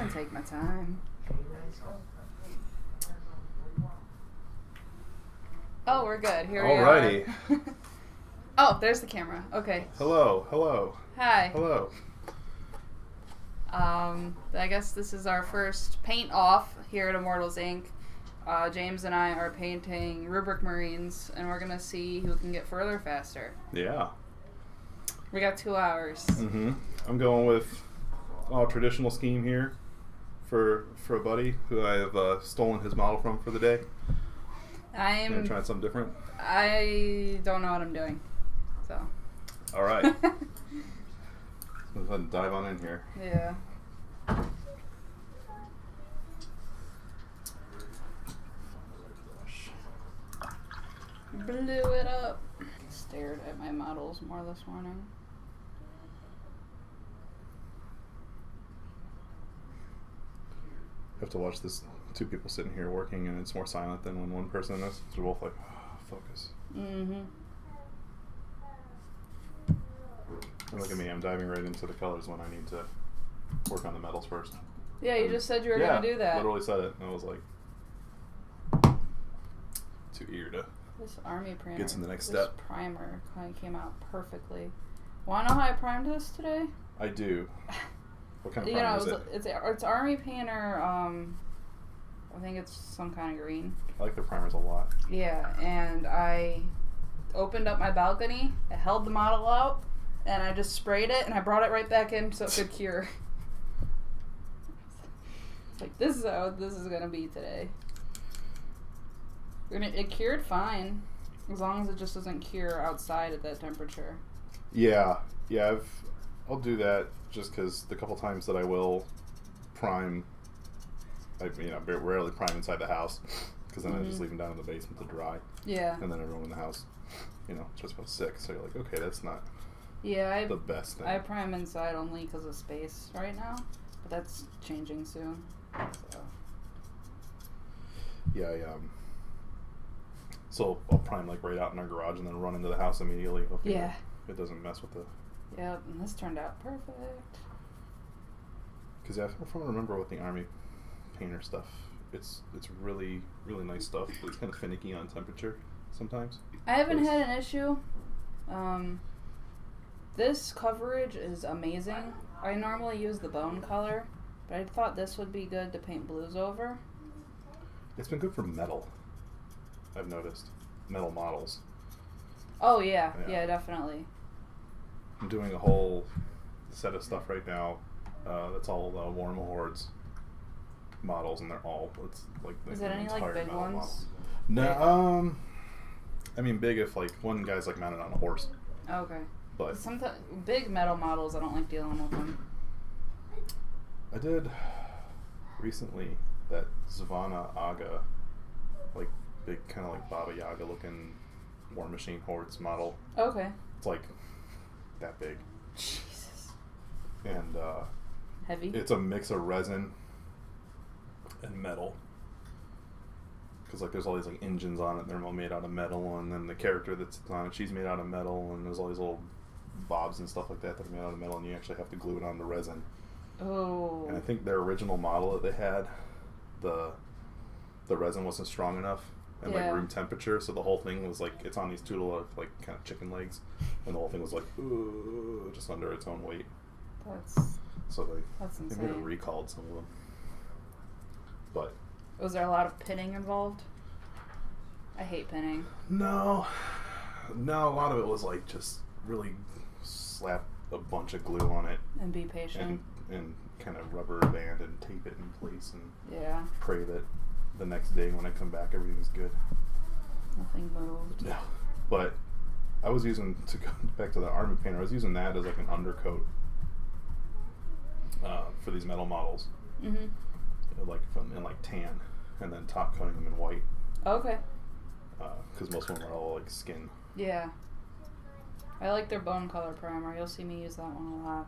can take my time. Oh, we're good. Here we are. Alrighty. Oh, there's the camera. Okay. Hello. Hello. Hi. Hello. I guess this is our first paint off here at Immortals Inc. James and I are painting Rubric Marines, and we're gonna see who can get further faster. Yeah. We got 2 hours. Mm-hmm. I'm going with traditional scheme here for a buddy who I have stolen his model from for the day. I'm trying something different. I don't know what I'm doing, so. All right. Let's go ahead and dive on in here. Yeah. Blew it up. Stared at my models more this morning. I have to watch this. 2 people sitting here working, and it's more silent than when one person is. They're both like, focus. Mm-hmm. And look at me, I'm diving right into the colors when I need to work on the metals first. Yeah, you just said you were going to do that. Literally said it, and I was like, too eager to This army primer. get to the next this step. primer kind of came out perfectly. Want to know how I primed this today? I do. What kind of primer is it? It's army painter. I think it's some kind of green. I like their primers a lot. Yeah, and I opened up my balcony, I held the model out, and I just sprayed it, and I brought it right back in so it could cure. It's like, this is how this is going to be today. It cured fine, as long as it just doesn't cure outside at that temperature. Yeah, I'll do that just because the couple times that I will prime, I rarely prime inside the house because then I just leave them down in the basement to dry. Yeah. And then everyone in the house, just about sick. So you're like, okay, that's not the best thing. I prime inside only because of space right now, but that's changing soon. So. Yeah, so I'll prime like right out in our garage and then run into the house immediately. Hopefully it doesn't mess with the... Yep, and this turned out perfect. Because if I remember with the army painter stuff, it's really, really nice stuff, but it's kind of finicky on temperature sometimes. I haven't had an issue. This coverage is amazing. I normally use the bone color, but I thought this would be good to paint blues over. It's been good for metal, I've noticed. Metal models. Oh, yeah, definitely. I'm doing a whole set of stuff right now. That's all Warm Hordes models, and they're all, it's like the Is it any like big ones? Model. No, I mean big if like one guy's like mounted on a horse. Okay. But sometimes big metal models, I don't like dealing with them. I did recently that Zavana Aga, like big kind of like Baba Yaga looking War Machine Hordes model. Okay. It's like that big. Jesus. And heavy. It's a mix of resin and metal. Because like there's all these like engines on it, they're all made out of metal, and then the character that's on it, she's made out of metal, and there's all these little bobs and stuff like that that are made out of metal, and you actually have to glue it on the resin. Oh. And I think their original model that they had, the resin wasn't strong enough and like room temperature, so the whole thing was like, it's on these 2 little like kind of chicken legs, and the whole thing was like just under its own weight. That's they insane. may have recalled some of them. But was there a lot of pinning involved? I hate pinning. No, a lot of it was like just really slap a bunch of glue on it and be patient and kind of rubber band and tape it in place and pray that the next day when I come back everything's good. Nothing moved. Yeah, but I was using, to go back to the army painter, I was using that as like an undercoat for these metal models. Like in like tan, and then top coating them in white. Okay. Because most of them are all like skin. Yeah. I like their bone color primer. You'll see me use that one a lot.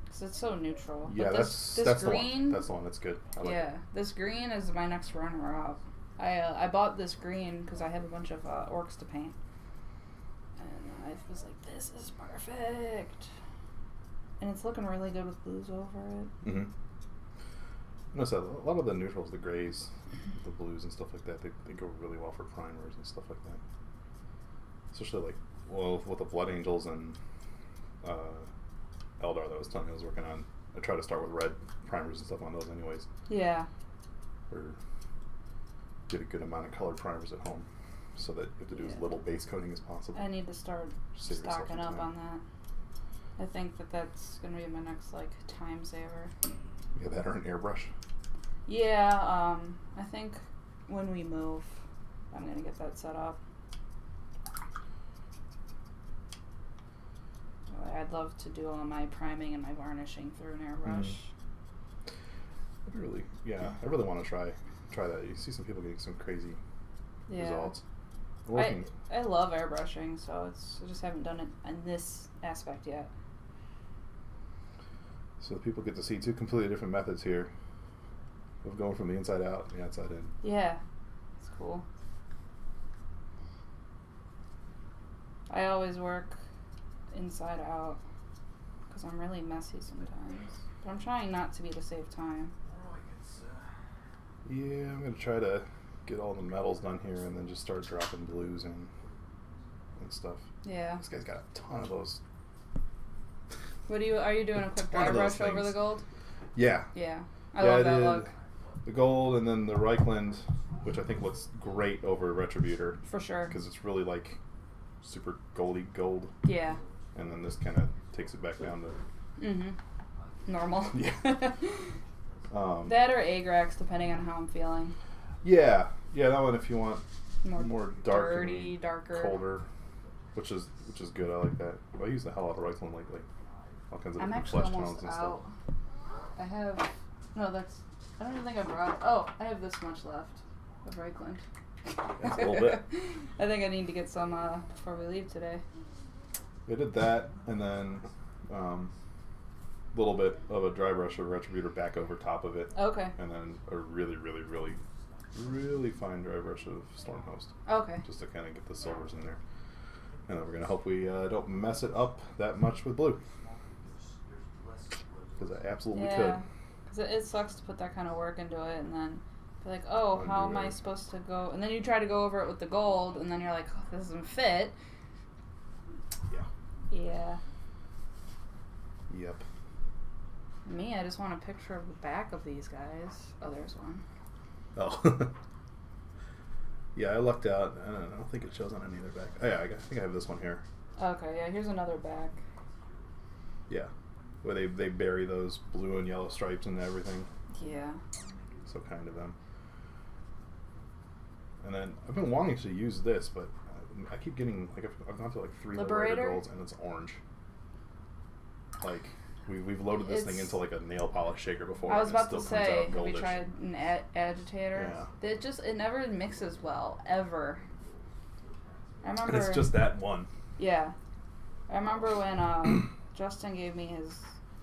Because it's so neutral. Yeah, but that's green, the one. That's the one that's good. I like it. This green is my next runner-up. I bought this green because I have a bunch of orcs to paint. And I was like, this is perfect. And it's looking really good with blues over it. No, so a lot of the neutrals, the grays, the blues and stuff like that, they go really well for primers and stuff like that. Especially like, well, with the Blood Angels and Eldar that I was telling you I was working on. I try to start with red primers and stuff on those anyways. Yeah. Or get a good amount of colored primers at home so that you have to do as little base coating as possible. I need to start stocking up on that. I think that's going to be my next, like, time saver. Yeah, that or an airbrush. Yeah, I think when we move, I'm going to get that set up. I'd love to do all my priming and my varnishing through an airbrush. I really want to try that. You see some people getting some crazy results. I love airbrushing, so I just haven't done it in this aspect yet. So the people get to see two completely different methods here of going from the inside out and the outside in. Yeah, it's cool. I always work inside out because I'm really messy sometimes. But I'm trying not to be to save time. Yeah, I'm going to try to get all the metals done here and then just start dropping blues and stuff. Yeah. This guy's got a ton of those. Are you doing a quick dry brush over the gold? Yeah. Yeah. I love that look. The gold and then the Reichland, which I think looks great over Retributor. For sure. Because it's really like super goldy gold. Yeah. And then this kind of takes it back down to... normal. Yeah. That or Agrax, depending on how I'm feeling. Yeah. Yeah, that one if you want more dark dirty, darker. Colder. Which is good. I like that. I use the hell out of Reichland lately. All kinds of different flesh tones and stuff. I have... No, I don't even think I brought... I have this much left of Reichland. That's a little bit. I think I need to get some before we leave today. I did that, and then little bit of a dry brush of Retributor back over top of it. Okay. And then a really, really, really, really fine dry brush of Stormhost. Okay. Just to kind of get the silvers in there. And then we're going to hope we don't mess it up that much with blue. Because I absolutely could. Because it sucks to put that kind of work into it and then be like, how am I supposed to go? And then you try to go over it with the gold, and then you're like, this doesn't fit. Yeah. Yeah. Yep. Me, I just want a picture of the back of these guys. Oh, there's one. Oh. Yeah, I lucked out. I don't think it shows on any other back. Oh, yeah, I think I have this one here. Okay, yeah, here's another back. Yeah. Where they bury those blue and yellow stripes and everything. Yeah. So kind of them. And then I've been wanting to use this, but I keep getting, like, I've gone to like 3 Liberator golds and it's orange. Like, we've loaded this thing into like a nail polish shaker before. I was about to and it still say, comes out have you goldish. tried an agitator? Yeah. It never mixes well, ever. I remember. And it's just that one. Yeah. I remember when Justin gave me his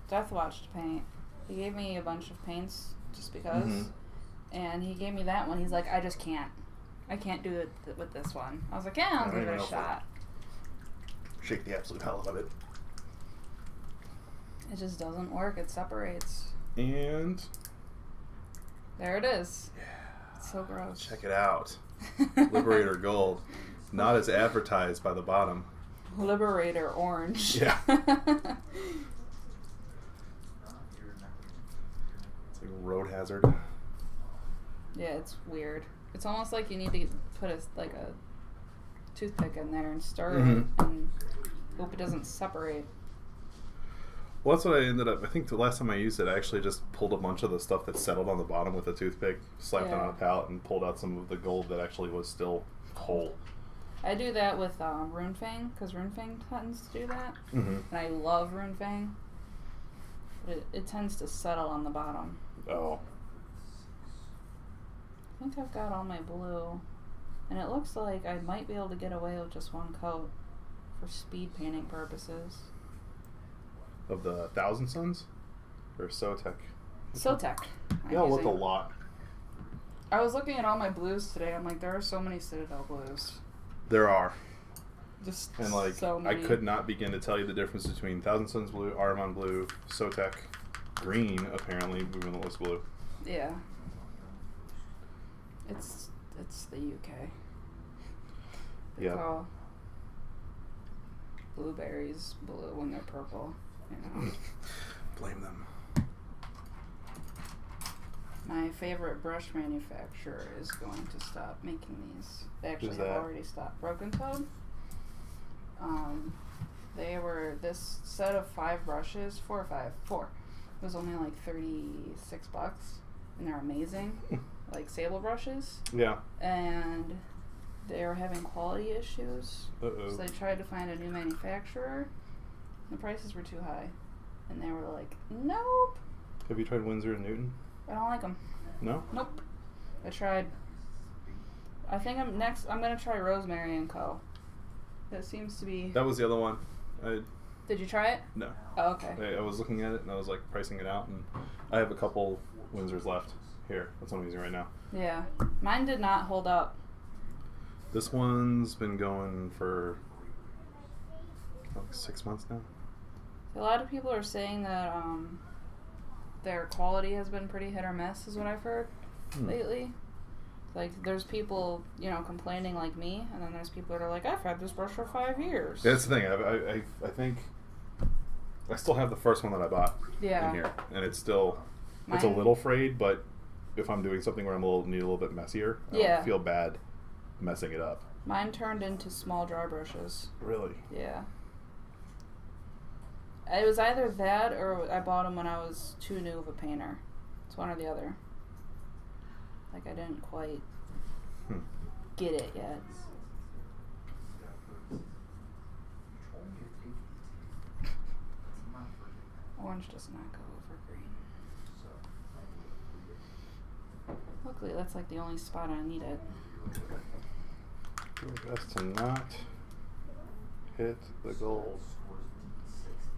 Death Watch to paint. He gave me a bunch of paints just because. Mm-hmm. And he gave me that one. He's like, I just can't. I can't do it with this one. I was like, yeah, I'll give it a shot. Shake the absolute hell out of it. It just doesn't work. It separates. And there it is. Yeah. It's so gross. Check it out. Liberator Gold. Not as advertised by the bottom. Liberator Orange. Yeah. It's like a road hazard. Yeah, it's weird. It's almost like you need to put a toothpick in there and stir it and hope it doesn't separate. Well, that's what I ended up... I think the last time I used it, I actually just pulled a bunch of the stuff that settled on the bottom with a toothpick, slapped it on a palette, and pulled out some of the gold that actually was still whole. I do that with Runefang, because Runefang tends to do that. Mm-hmm. And I love Runefang. But it tends to settle on the bottom. Oh. I think I've got all my blue. And it looks like I might be able to get away with just one coat for speed painting purposes. Of the Thousand Suns? Or Sotek? Sotek. Yeah, I'll look a lot. I was looking at all my blues today. I'm like, there are so many Citadel blues. There are. Just and like, so many. I could not begin to tell you the difference between Thousand Suns blue, Aramon blue, Sotek green, apparently, even though it's blue. Yeah. It's the UK. They call blueberries blue when they're purple. You know. Blame them. My favorite brush manufacturer is going to stop making these. They actually Who's have that? already stopped. Broken Toad. They were this set of 5 brushes, 4 or 5, 4. It was only like $36, and they're amazing, like sable brushes. Yeah. And they were having quality issues, Uh-oh. so they tried to find a new manufacturer. The prices were too high, and they were like, "Nope." Have you tried Winsor and Newton? I don't like them. No? Nope. I tried. I think I'm gonna try Rosemary and Co. That seems to be. That was the other one. Did you try it? No. Oh, okay. I was looking at it and I was like pricing it out, and I have a couple Windsors left here. That's what I'm using right now. Yeah. Mine did not hold up. This one's been going for like 6 months now. A lot of people are saying that their quality has been pretty hit or miss, is what I've heard lately. Like, there's people, complaining like me, and then there's people that are like, I've had this brush for 5 years. That's the thing. I think I still have the first one that I bought in here, and it's still it's a little frayed, but if I'm doing something where I'm need a little bit messier, I don't feel bad messing it up. Mine turned into small dry brushes. Really? Yeah. It was either that or I bought them when I was too new of a painter. It's one or the other. Like, I didn't quite get it yet. Orange does not go over green. Luckily, that's like the only spot I need it. Do your best to not hit the goal.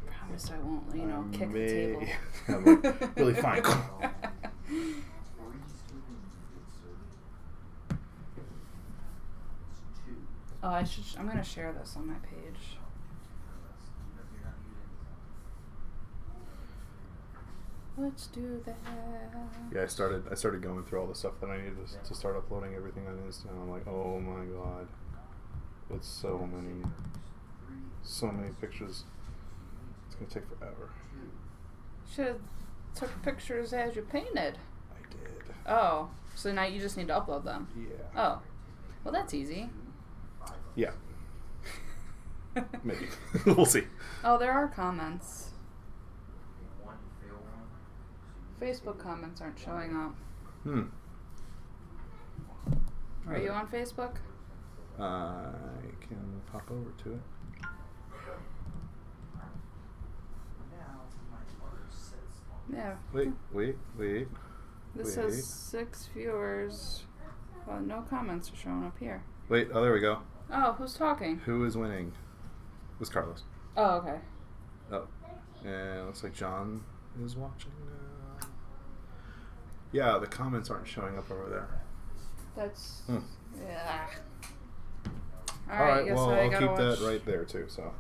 Promise I won't, kick the table. I'm really fine. Oh, I'm gonna share this on my page. Let's do that. Yeah, I started going through all the stuff that I needed to start uploading everything on Insta, and I'm like, oh my god, it's so many pictures. It's gonna take forever. Should have took pictures as you painted. I did. Oh, so now you just need to upload them. Yeah. Oh, well, that's easy. Yeah. Maybe. We'll see. Oh, there are comments. Facebook comments aren't showing up. Are you on Facebook? I can pop over to it. Yeah. Wait. This says 6 viewers. Well, no comments are showing up here. Wait, oh, there we go. Oh, who's talking? Who is winning? It was Carlos. Oh, okay. Oh, and it looks like John is watching now. Yeah, the comments aren't showing up over there. That's... Yeah. Alright, well, I'll keep that right there, too, so.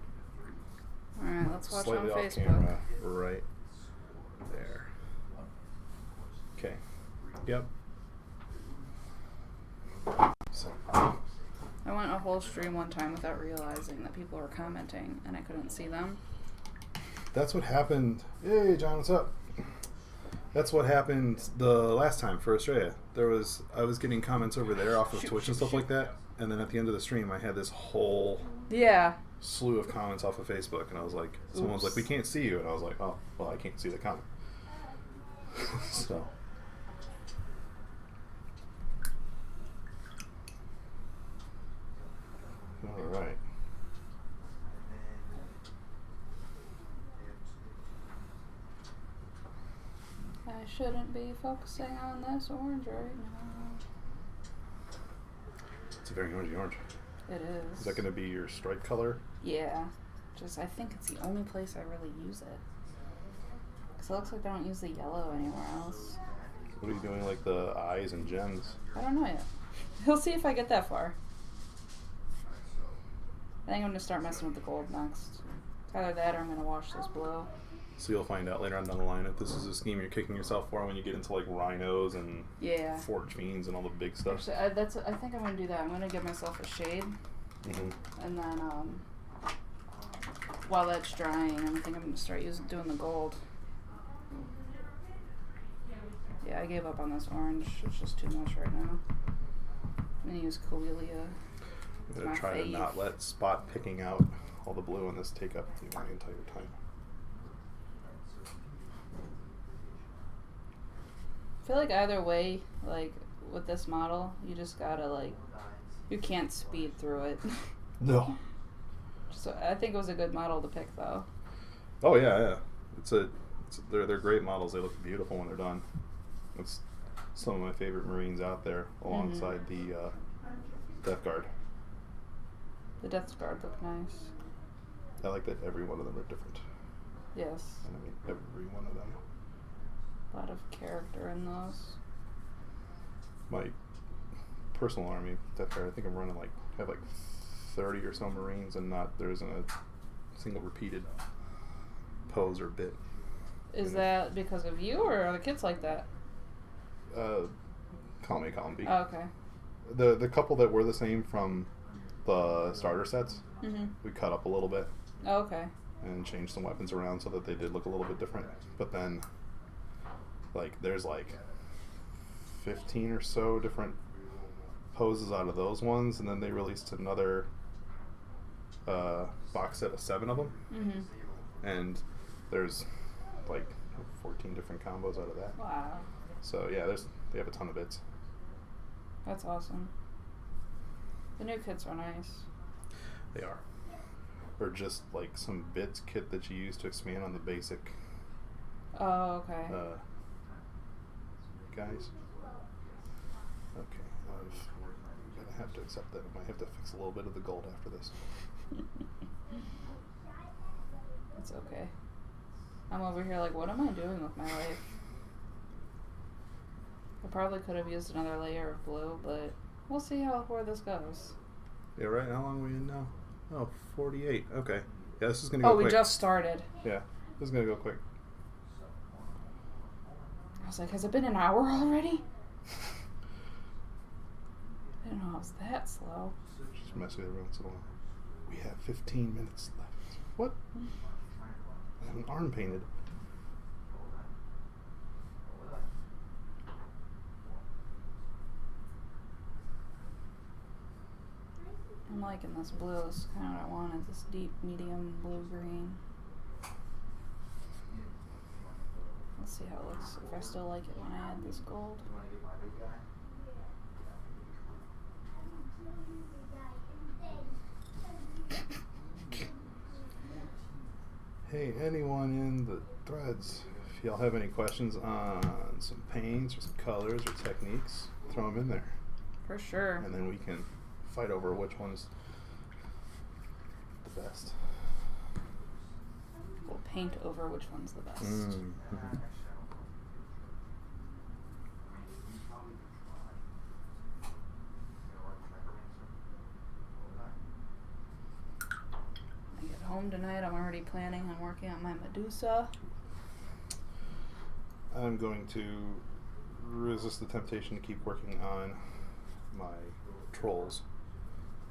Alright, let's watch Slightly on off Facebook. camera, right there. Okay. Yep. So. I went a whole stream one time without realizing that people were commenting, and I couldn't see them. That's what happened. Hey, John, what's up? That's what happened the last time for Australia. I was getting comments over there off of Twitch and stuff like that, and then at the end of the stream, I had this whole slew of comments off of Facebook, and I was like, someone was like, we can't see you, and I was like, oh, well, I can't see the comment. So. All right. I shouldn't be focusing on this orange right now. It's a very orangey orange. It is. Is that going to be your stripe color? Yeah. I think it's the only place I really use it. Because it looks like I don't use the yellow anywhere else. What are you doing, like the eyes and gems? I don't know yet. We'll see if I get that far. I think I'm going to start messing with the gold next. It's either that or I'm going to wash this blue. So you'll find out later on down the line if this is a scheme you're kicking yourself for when you get into like rhinos and Yeah. forge fiends and all the big stuff. Actually, I think I'm gonna do that. I'm gonna give myself a shade, and then while that's drying, I think I'm gonna start doing the gold. Yeah, I gave up on this orange. It's just too much right now. I'm gonna use Coelia. I'm gonna try to not let spot picking out all the blue on this take up my entire time. I feel like either way, like with this model, you just gotta like, you can't speed through it. No. So I think it was a good model to pick though. Oh yeah. They're great models. They look beautiful when they're done. It's some of my favorite Marines out there, alongside the Death Guard. The Death Guard look nice. I like that every one of them are different. Yes. And I mean every one of them. A lot of character in those. My personal army, Death Guard, I think I'm running have 30 or so Marines, and there isn't a single repeated pose or bit. Is that because of you, or are the kids like that? Column A, Column B. Oh, okay. The couple that were the same from the starter sets, we cut up a little bit. Oh, okay. And changed some weapons around so that they did look a little bit different. But then, there's 15 or so different poses out of those ones, and then they released another box set of 7 of them. And there's 14 different combos out of that. Wow. So yeah, they have a ton of bits. That's awesome. The new kits are nice. They are. Or just some bits kit that you use to expand on the basic. Oh, okay. Guys. Okay, I'm gonna have to accept that. I might have to fix a little bit of the gold after this. It's okay. I'm over here what am I doing with my life? I probably could have used another layer of blue, but we'll see where this goes. Yeah, right? How long are we in now? Oh, 48. Okay. Yeah, this is going to go quick. Oh, we just started. Yeah, this is going to go quick. I was like, has it been an hour already? I didn't know it was that slow. Just mess with it every once in a while. We have 15 minutes left. What? I have an arm painted. I'm liking this blue. It's kind of what I wanted. This deep, medium blue-green. Let's see how it looks. If I still like it when I add this gold. Hey, anyone in the threads, if y'all have any questions on some paints or some colors or techniques, throw them in there. For sure. And then we can fight over which one's the best. We'll paint over which one's the best. I get home tonight, I'm already planning on working on my Medusa. I'm going to resist the temptation to keep working on my trolls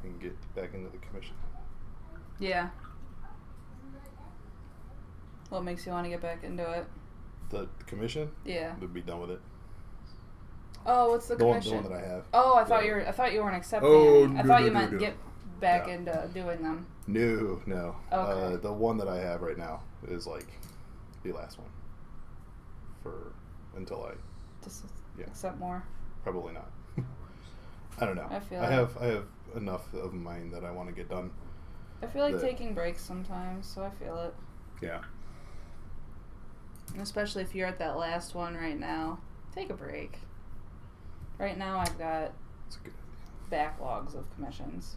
and get back into the commission. Yeah. What makes you want to get back into it? The commission? Yeah. To be done with it. Oh, what's the commission? The one that I have. Oh, I thought you weren't accepting any. I thought you meant get back into doing them. No. Okay. The one that I have right now is the last one. Until I accept more. Probably not. I don't know. I have enough of mine that I want to get done. I feel like taking breaks sometimes, so I feel it. Yeah. And especially if you're at that last one right now, take a break. Right now I've got backlogs of commissions.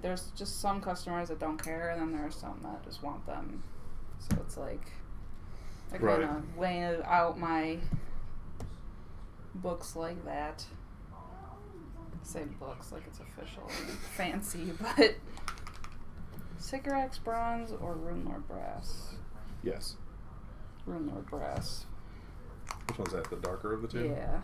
There's just some customers that don't care, and then there are some that just want them. So it's I kind of weigh out my books like that. I say books like it's official and fancy, but Sycorax Bronze or Runelord Brass? Yes. Room Lord Brass. Which one's that? The darker of the two? Yeah.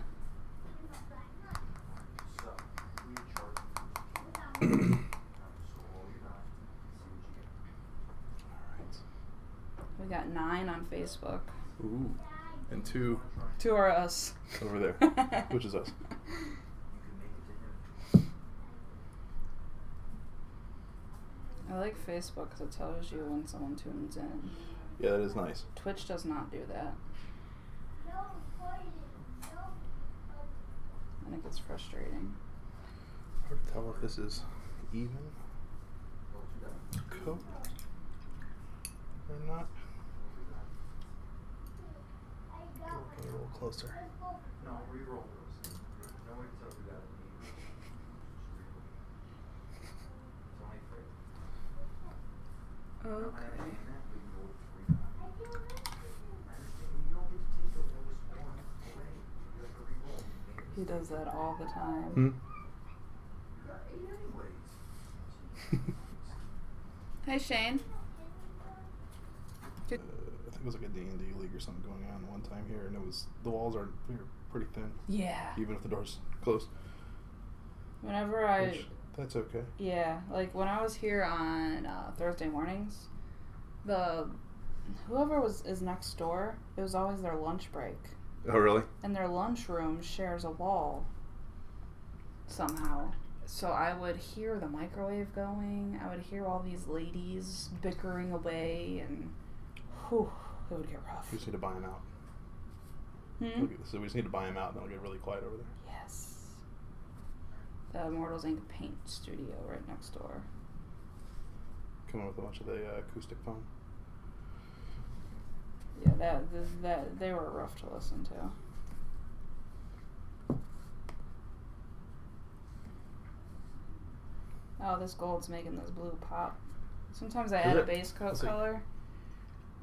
We got 9 on Facebook. Ooh. And 2 are us. over there. Which is us. I like Facebook because it tells you when someone tunes in. Yeah, that is nice. Twitch does not do that. I think it's frustrating. Hard to tell if this is even coat or not. Get a little closer. No, re-roll those. No way to tell you that. It's only fair. Okay. He does that all the time. Hmm? Hi, Shane. I think it was like a D&D league or something going on one time here, and it was the walls are pretty thin, Yeah. even if the door's closed. Whenever I... Which, that's okay. Yeah, like when I was here on Thursday mornings, whoever is next door, it was always their lunch break. Oh, really? And their lunchroom shares a wall somehow. So I would hear the microwave going. I would hear all these ladies bickering away, and whew, it would get rough. We just need to buy them out. Hmm? So we just need to buy them out, and then it'll get really quiet over there. Yes. The Immortals Inc. paint studio right next door. Coming with a bunch of the acoustic foam. Yeah, that they were rough to listen to. Oh, this gold's making this blue pop. Sometimes I add a base coat color.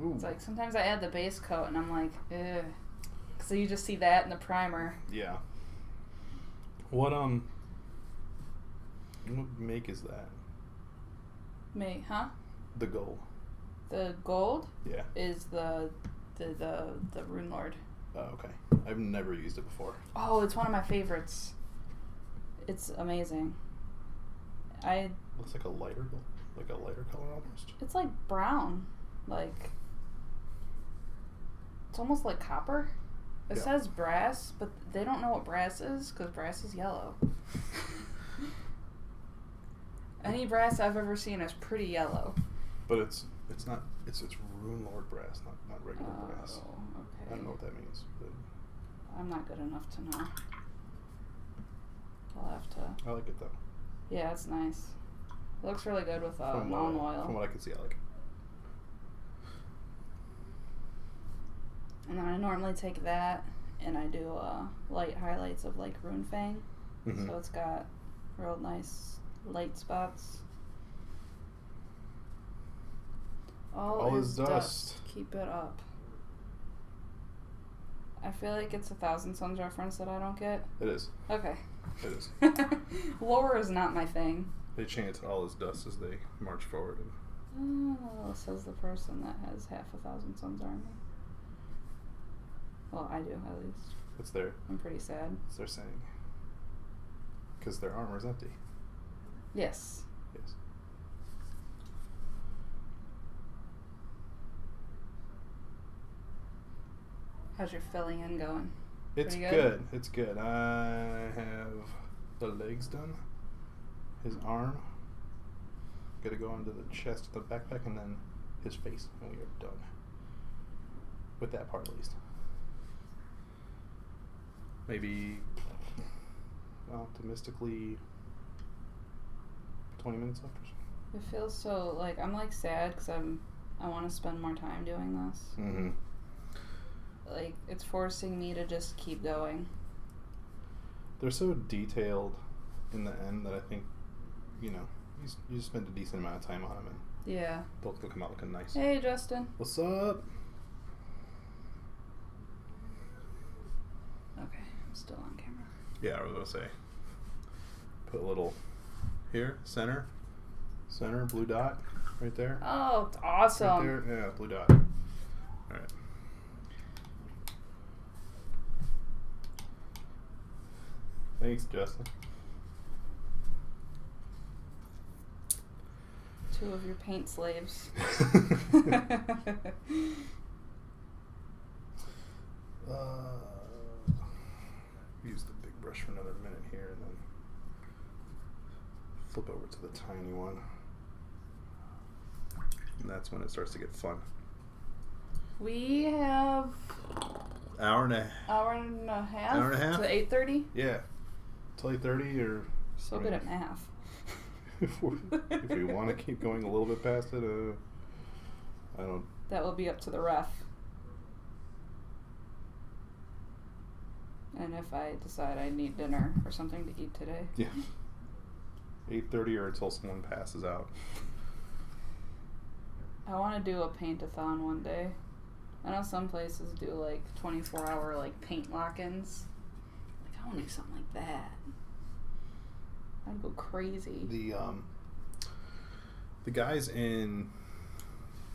Ooh. It's like sometimes I add the base coat and I'm like, ugh. So you just see that in the primer. Yeah. What make is that? Me, huh? The gold. The gold Yeah. is the Rune Lord. Oh, okay. I've never used it before. Oh, it's one of my favorites. It's amazing. Looks like a lighter color almost. It's like brown, like it's almost like copper. It Yeah. says brass, but they don't know what brass is because brass is yellow. Any brass I've ever seen is pretty yellow. But it's not. It's Rune Lord brass, not regular brass. Okay. I don't know what that means, but I'm not good enough to know. I'll have to. I like it though. Yeah, it's nice. It looks really good with From lawn oil. From what I can see, I like it. And then I normally take that and I do light highlights of like Rune Fang. Mm-hmm. So it's got real nice light spots. All is dust. Keep it up. I feel like it's a Thousand Sons reference that I don't get. It is. Okay. It is. Lore is not my thing. They chant all is dust as they march forward. And Oh, says the person that has half a Thousand Sons army. Well, I do, at least. I'm pretty sad. it's their saying. Because their armor's empty. Yes. Yes. How's your filling in going? It's Pretty good. It's good. I have the legs done. His arm. Gotta go onto the chest of the backpack and then his face, and we are done. With that part at least. Maybe optimistically 20 minutes left or so. It feels so like I'm like sad because I want to spend more time doing this. Mm-hmm. Like it's forcing me to just keep going. They're so detailed in the end that I think, you spend a decent amount of time on them and Yeah. they'll come out looking nice. Hey, Justin. What's up? Okay, I'm still on camera. Yeah, I was gonna say. Put a little here, center, blue dot, right there. Oh, it's awesome. Right there, yeah, blue dot. All right. Thanks, Justin. 2 of your paint slaves. Use the big brush for another minute here and then flip over to the tiny one. And that's when it starts to get fun. We have Hour and a hour and a half. Hour and a half? To 8:30. Yeah. Till 8:30 or So good at math. if we want to keep going a little bit past it, I don't. That will be up to the ref. And if I decide I need dinner or something to eat today. Yeah. 8:30 or until someone passes out. I want to do a paint-a-thon one day. I know some places do like 24-hour like paint lock-ins. Like I want to do something like that. I'd go crazy. The guys in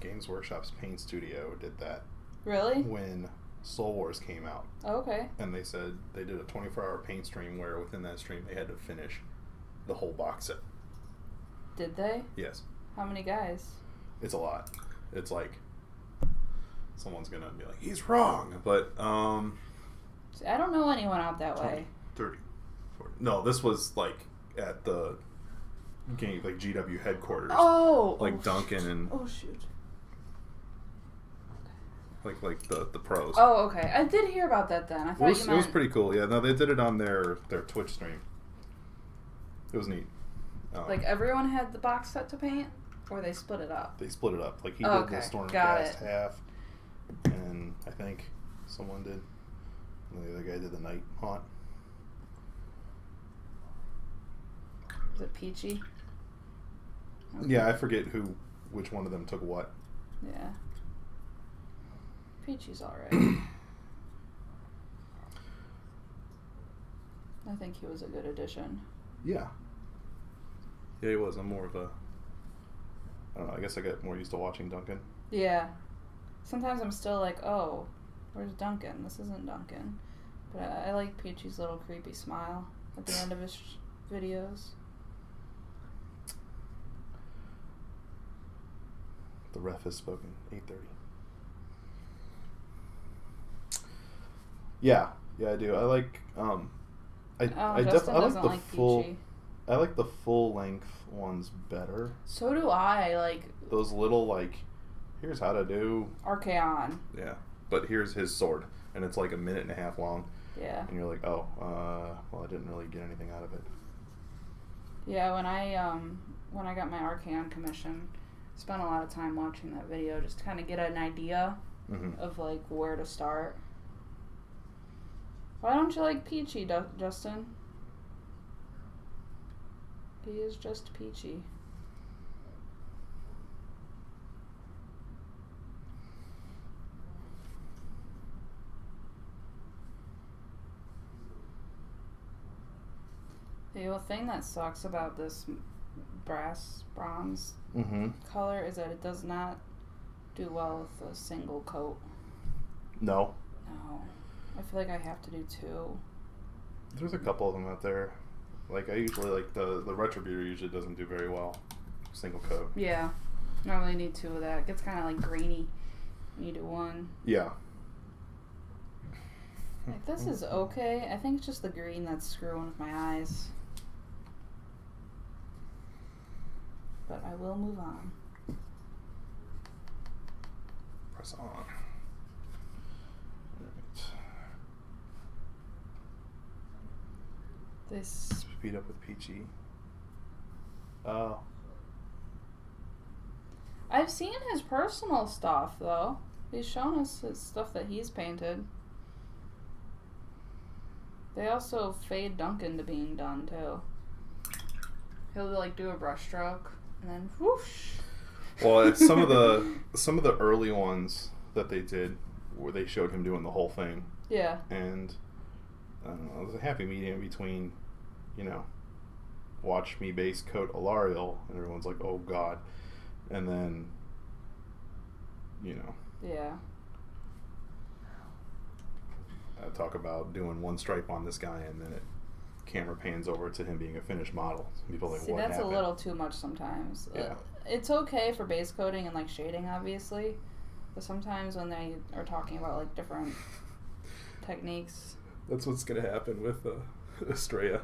Games Workshop's paint studio did that. Really? When Soul Wars came out. Oh, okay. And they said they did a 24-hour paint stream where within that stream they had to finish the whole box set. Did they? Yes. How many guys? It's a lot. It's like someone's gonna be like, he's wrong, but See, I don't know anyone out that 20, way. 30, 40. No, this was like at the game, like GW headquarters. Oh, like Duncan and oh shoot. like the pros. Oh, okay. I did hear about that then. I thought It was pretty cool. Yeah, no, they did it on their Twitch stream. It was neat. Like everyone had the box set to paint, or they split it up. They split it up. Like he Oh, did the okay. Stormcast half, and I think someone did. And the other guy did the Night Haunt. Was it Peachy? Okay. Yeah, I forget which one of them took what. Yeah. Peachy's alright. I think he was a good addition. Yeah. Yeah, he was. I'm more of a. I don't know. I guess I got more used to watching Duncan. Yeah. Sometimes I'm still like, oh, where's Duncan? This isn't Duncan. But I like Peachy's little creepy smile at the end of his videos. The ref has spoken. 8:30. Yeah, I do. I like. Justin I like doesn't the like full. Peachy. I like the full length ones better. So do I. Like Those little like, here's how to do. Archeon. Yeah, but here's his sword, and it's like a minute and a half long. Yeah. And you're like, oh, well, I didn't really get anything out of it. Yeah, when I got my Archeon commission, spent a lot of time watching that video just to kind of get an idea of like where to start. Why don't you like Peachy, Justin? He is just peachy. The thing that sucks about this bronze color is that it does not do well with a single coat. No. No. I feel like I have to do 2. There's a couple of them out there. Like I usually like the Retributor usually doesn't do very well. Single coat. Yeah. Normally need 2 of that. It gets kind of like grainy when you do 1. Yeah. Like this is okay. I think it's just the green that's screwing with my eyes. But I will move on. Press on. Alright. This Speed up with Peachy. Oh. I've seen his personal stuff though. He's shown us his stuff that he's painted. They also fade Duncan to being done too. He'll like do a brush stroke and then whoosh. Well, it's some of the early ones that they did where they showed him doing the whole thing. Yeah. And I don't know, it was a happy medium between, watch me base coat Alariel, and everyone's like, oh god. And then, Yeah. I talk about doing one stripe on this guy, and then it camera pans over to him being a finished model. People are like, See, what that's happened? a little too much sometimes. Yeah. It's okay for base coating and like shading, obviously, but sometimes when they are talking about like different techniques. That's what's gonna happen with Estrella.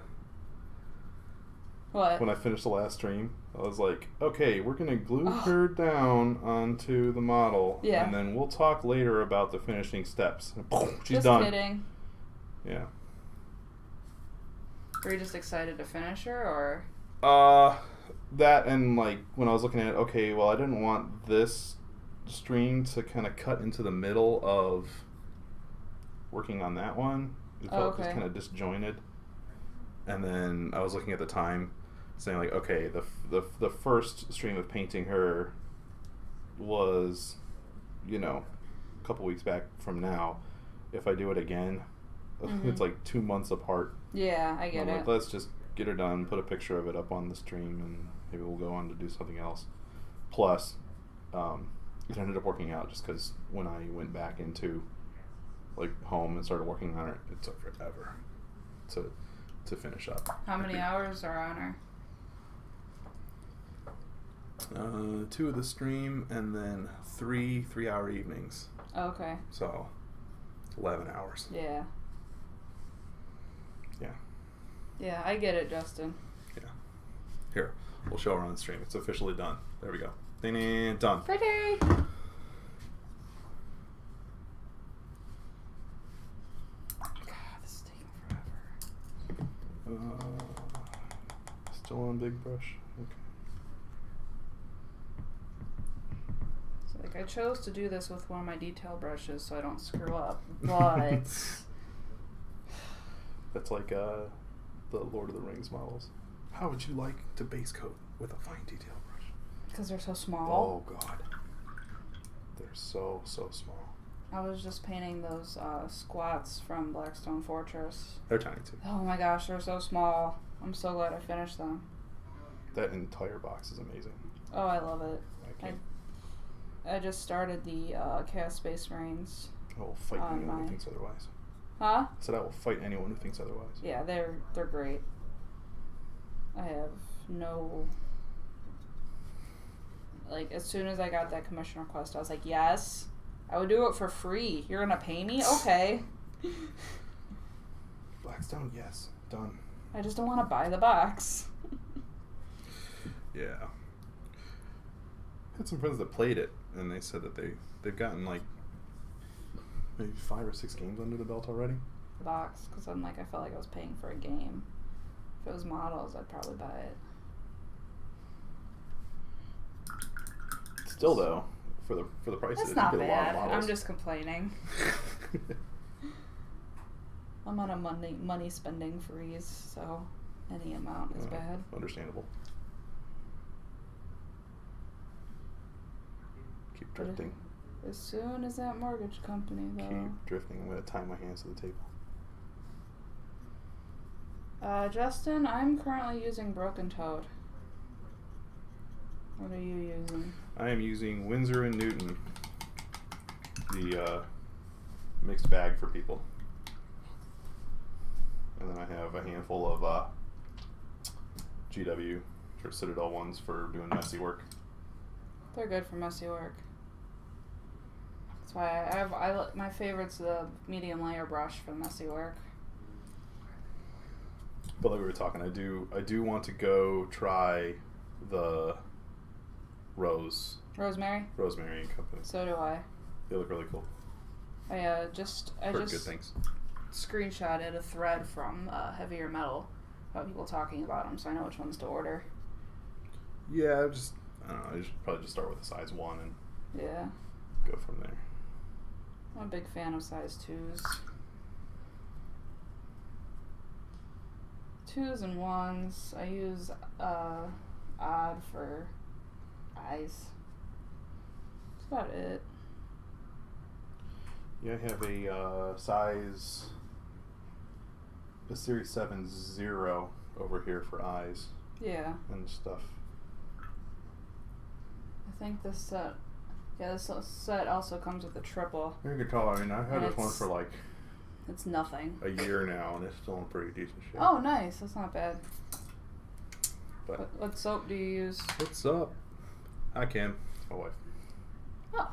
What? When I finished the last stream, I was like, okay, we're gonna glue her down onto the model, Yeah. and then we'll talk later about the finishing steps. And boom, she's Just done. kidding. Yeah. Were you just excited to finish her, or? That and like when I was looking at it, okay, well, I didn't want this stream to kind of cut into the middle of working on that one. It felt just kind of disjointed. And then I was looking at the time, saying like, okay, the first stream of painting her was, you know, a couple weeks back from now. If I do it again, it's like 2 months apart. Yeah, I get it. Like, let's just get her done, put a picture of it up on the stream, and maybe we'll go on to do something else. Plus, it ended up working out just because when I went back into like home and started working on it, it took forever to finish up. How many hours are on her? 2 of the stream and then 3 3-hour evenings. Okay. So 11 hours. Yeah. Yeah. Yeah, I get it, Justin. Yeah. Here, we'll show her on stream. It's officially done. There we go. Ding, done. Pretty. God, this is taking forever. Still on big brush. Okay. So, like, I chose to do this with one of my detail brushes so I don't screw up, but That's like the Lord of the Rings models. How would you like to base coat with a fine detail brush? because they're so small. Oh God, they're so small. I was just painting those squats from Blackstone Fortress. They're tiny too. Oh my gosh, they're so small. I'm so glad I finished them. That entire box is amazing. Oh, I love it. I can't. I just started the Chaos Space Marines. I will fight on anyone who my- thinks otherwise. Huh? I said I will fight anyone who thinks otherwise. Yeah, they're great. I have no... Like, as soon as I got that commission request, I was like, yes, I would do it for free. You're gonna pay me? Okay. Blackstone, yes, done. I just don't want to buy the box. Yeah. I had some friends that played it, and they said that they've gotten like maybe 5 or 6 games under the belt already. The box, because I'm like, I felt like I was paying for a game. If it was models, I'd probably buy it. Still though, for the price, That's you not get a lot of bad. models. I'm just complaining. I'm on a money spending freeze, so any amount is bad. Understandable. Keep But drifting. As soon as that mortgage company, though. Keep drifting. I'm going to tie my hands to the table. Justin, I'm currently using Broken Toad. What are you using? I am using Winsor & Newton, the mixed bag for people. And then I have a handful of GW, or Citadel ones for doing messy work. They're good for messy work. That's why my favorite's the medium layer brush for messy work. But like we were talking, I do want to go try the Rosemary? Rosemary and Company. So do I. They look really cool. I just Heard good things. screenshotted a thread from Heavier Metal about people talking about them, so I know which ones to order. Yeah, I don't know. I should probably just start with a size 1 and Yeah. go from there. I'm a big fan of size 2s. 2s and 1s. I use odd for eyes. That's about it. Yeah, I have a Series 7 0 over here for eyes Yeah. and stuff. I think this set... Yeah, this set also comes with a triple. Very good call. I mean, I had this one It's for like It's nothing. a year now, and it's still in pretty decent shape. Oh, nice. That's not bad. But What soap do you use? what's up? Hi, Kim. My wife. Oh.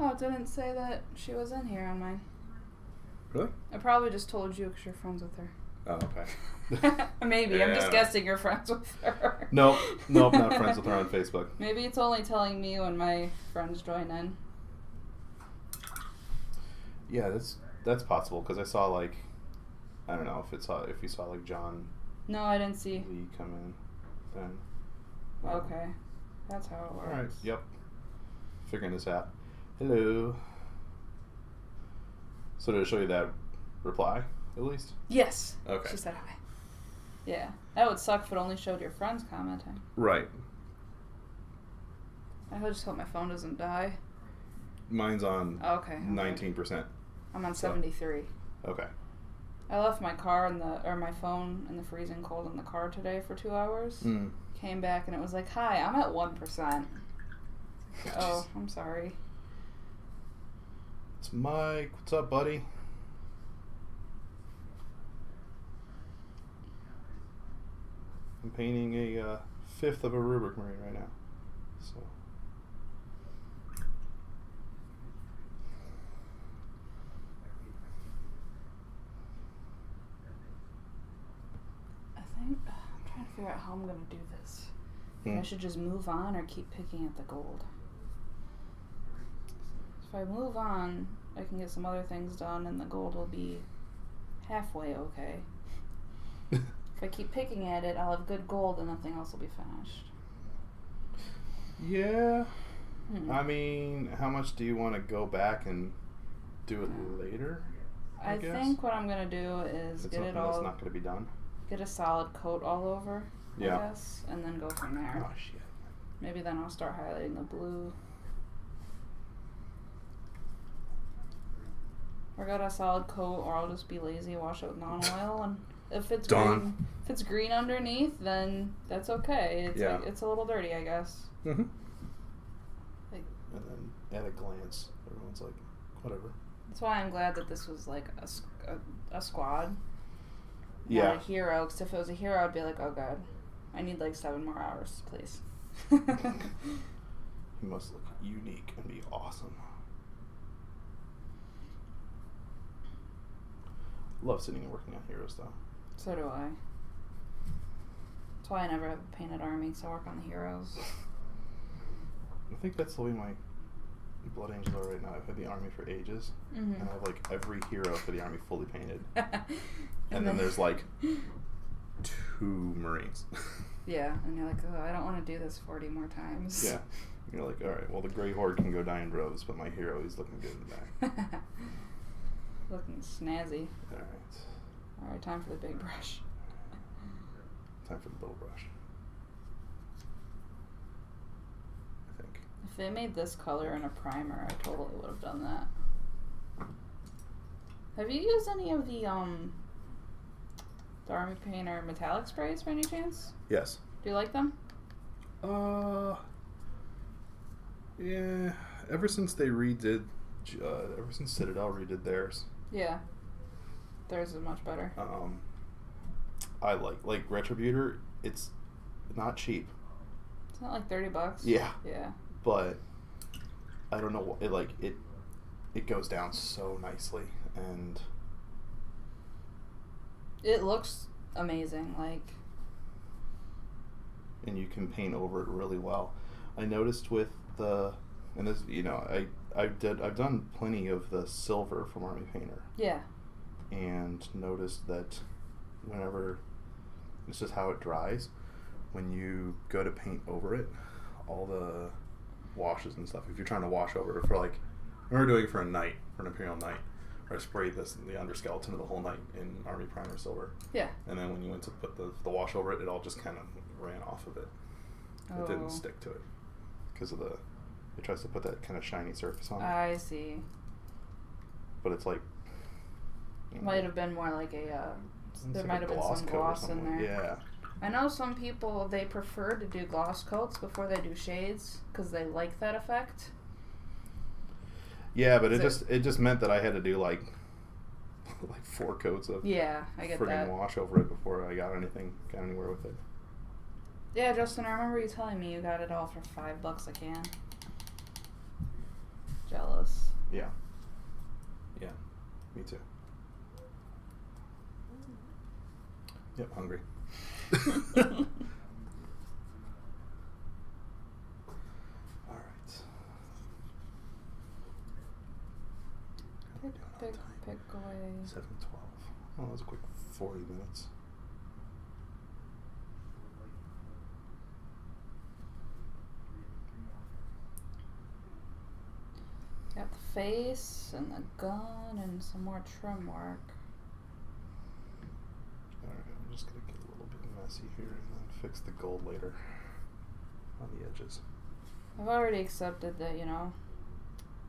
Oh, it didn't say that she was in here on mine. Really? I probably just told you because you're friends with her. Oh, okay. Maybe. I'm just Yeah. guessing you're friends with her. Nope, not friends with her on Facebook. Maybe it's only telling me when my friends join in. Yeah, that's possible because I saw like, I don't know if you saw like John No, I didn't see. Lee come in, then. Okay. That's how it works. All right. Yep. Figuring this out. Hello. So did it show you that reply at least? Yes. Okay. She said hi. Yeah. That would suck if it only showed your friends commenting. Right. I just hope my phone doesn't die. Mine's on Okay. 19%. I'm on 73. Okay. I left my my phone in the freezing cold in the car today for 2 hours. Mm. Came back and it was like, hi, I'm at 1%. Oh, I'm sorry. It's Mike. What's up, buddy? I'm painting a fifth of a Rubric Marine right now. So. I'm trying to figure out how I'm going to do this. If I should just move on or keep picking at the gold. If I move on, I can get some other things done and the gold will be halfway okay. If I keep picking at it, I'll have good gold and nothing else will be finished. Yeah. I mean, how much do you want to go back and do it later? I guess? think what I'm going to do is It's get something it all, that's not going to be done. get a solid coat all over, Yeah. I guess, and then go from there. Oh shit. Maybe then I'll start highlighting the blue. Or get a solid coat, or I'll just be lazy, wash it with non-oil, and if it's Done. if it's green underneath, then that's okay. It's Yeah. like, it's a little dirty, I guess. Mm-hmm. Like, And then at a glance, everyone's like, whatever. that's why I'm glad that this was like a squad, Yeah. not a hero. Because if it was a hero, I'd be like, oh god, I need like 7 more hours, please. He must look unique and be awesome. Love sitting and working on heroes, though. So do I. That's why I never have a painted army, so I work on the heroes. I think that's the way my Blood Angels are right now. I've had the army for ages, and I have like every hero for the army fully painted. And then there's like 2 Marines. Yeah, and you're like, oh, I don't want to do this 40 more times. Yeah. You're like, alright, well, the Grey Horde can go die in droves, but my hero, he's looking good in the back. Looking snazzy. Alright. Alright, time for the big brush. Time for the little brush. I think. If they made this color in a primer, I totally would have done that. Have you used any of the Army Painter metallic sprays by any chance? Yes. Do you like them? Yeah. Ever since they redid, ever since Citadel redid theirs, Yeah. Theirs is much better. I like Retributor. It's not cheap. It's not like $30. Yeah. Yeah. But I don't know. It goes down so nicely, and It looks amazing. Like, and you can paint over it really well. I noticed with the, and this, I've done plenty of the silver from Army Painter, yeah. and noticed that whenever, it's just how it dries, when you go to paint over it, all the washes and stuff, if you're trying to wash over it for like, we were doing for a night, for an Imperial night, where I sprayed the underskeleton of the whole night in Army Primer Silver. Yeah. And then when you went to put the wash over it, it all just kind of ran off of it. It didn't stick to it because of it tries to put that kind of shiny surface on it. I see. But it's like, Might have been more like there might have been some gloss in there. Yeah. I know some people, they prefer to do gloss coats before they do shades because they like that effect. Yeah, but it just meant that I had to do like 4 coats of Yeah, I get friggin' that. wash over it before I got anywhere with it. Yeah, Justin, I remember you telling me you got it all for $5 a can. Jealous. Yeah. Yeah. Me too. Yep, hungry. All right. Pick away. 7:12. Oh, that was a quick 40 minutes. Got the face and the gun and some more trim work. Alright, I'm just gonna get a little bit messy here and then fix the gold later on the edges. I've already accepted that,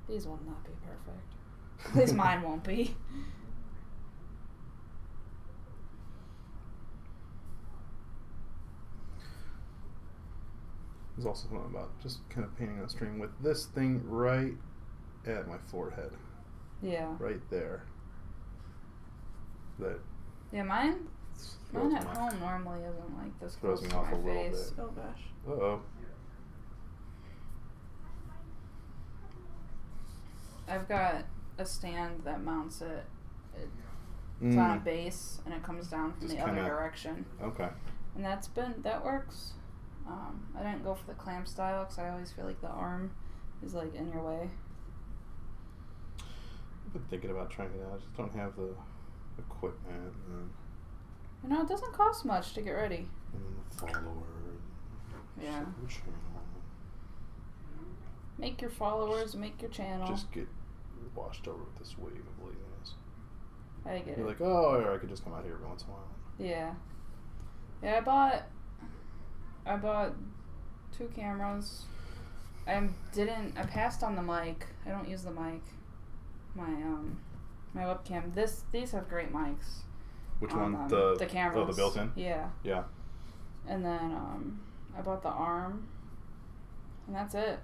these will not be perfect. At least mine won't be. There's also something about just kind of painting on a string with this thing right at my forehead. Yeah. Right there. That Yeah, mine throws at me home normally isn't like this throws close me to off my a little face. bit. Oh gosh. Uh-oh. I've got a stand that mounts it. It's on a base and it comes down from Just the other kinda- direction. Okay. And that works. I didn't go for the clamp style because I always feel like the arm is like in your way. I've been thinking about trying it out. I just don't have the equipment and It doesn't cost much to get ready. then the follower. Yeah. the channel. Make your followers, make your channel. Just get washed over with this wave of laziness. I get You're it. like, oh, I could just come out here every once in a while. Yeah. Yeah, I bought 2 cameras. I passed on the mic. I don't use the mic. My webcam. These have great mics. Which one? The cameras. Oh, the built-in? Yeah. Yeah. And then I bought the arm. And that's it.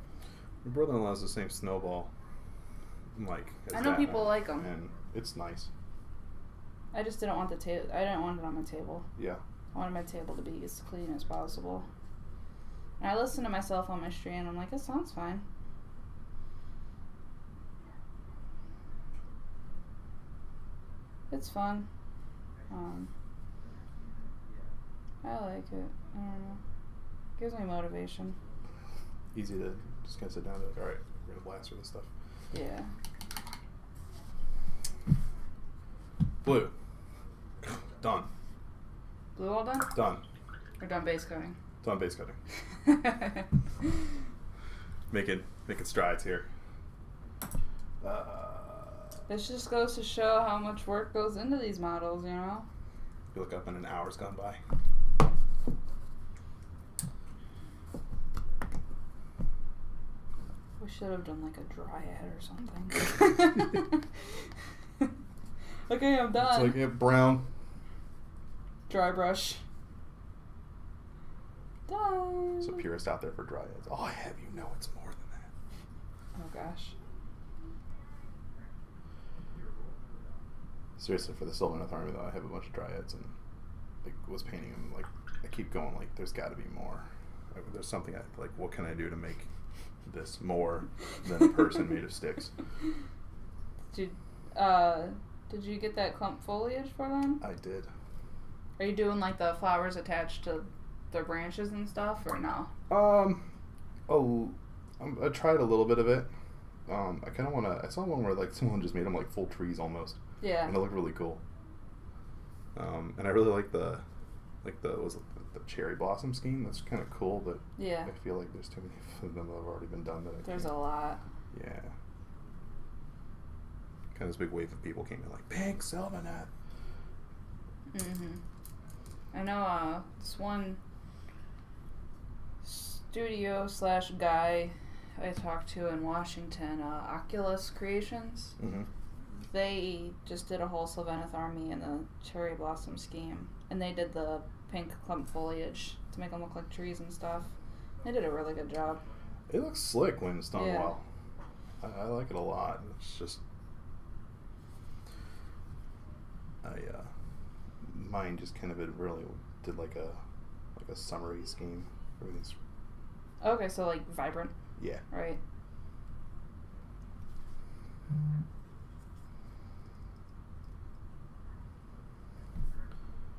My brother-in-law has the same snowball mic as I know that, people like them. and it's nice. I just didn't want I didn't want it on my table. Yeah. I wanted my table to be as clean as possible. And I listened to myself on my stream. I'm like, it sounds fine. It's fun. I like it. I don't know. Gives me motivation. Easy to just kind of sit down and be like, all right, we're going to blast through this stuff. Yeah. Blue. Done. Blue all done? Done. Or done base coating? Done base cutting. Making strides here. This just goes to show how much work goes into these models, You look up and an hour's gone by. We should have done like a dryad or something. Okay, I'm done. It's like, yeah, brown. Dry brush. Done. There's a purist out there for dryads. Oh, I have you know it's more than that. Oh gosh. Seriously, for the Sylvaneth army though, I have a bunch of dryads and was painting them. Like, I keep going. Like, there's got to be more. There's something like, what can I do to make this more than a person made of sticks? Did you get that clump foliage for them? I did. Are you doing like the flowers attached to their branches and stuff, or no? I tried a little bit of it. I kind of want to. I saw one where like someone just made them like full trees almost. Yeah. And it looked really cool. And I really like the cherry blossom scheme. That's kind of cool, but Yeah. I feel like there's too many of them that have already been done. There's a lot. Yeah. Kind of this big wave of people came in like, pink Sylvaneth. Mhm. I know this one studio / guy I talked to in Washington, Oculus Creations. Mm-hmm. They just did a whole Sylvaneth army in the cherry blossom scheme, and they did the pink clump foliage to make them look like trees and stuff. They did a really good job. It looks slick when it's done Yeah. well. I like it a lot. It's just mine just kind of it really did like a summery scheme. Everything's Okay, so like vibrant, yeah. right?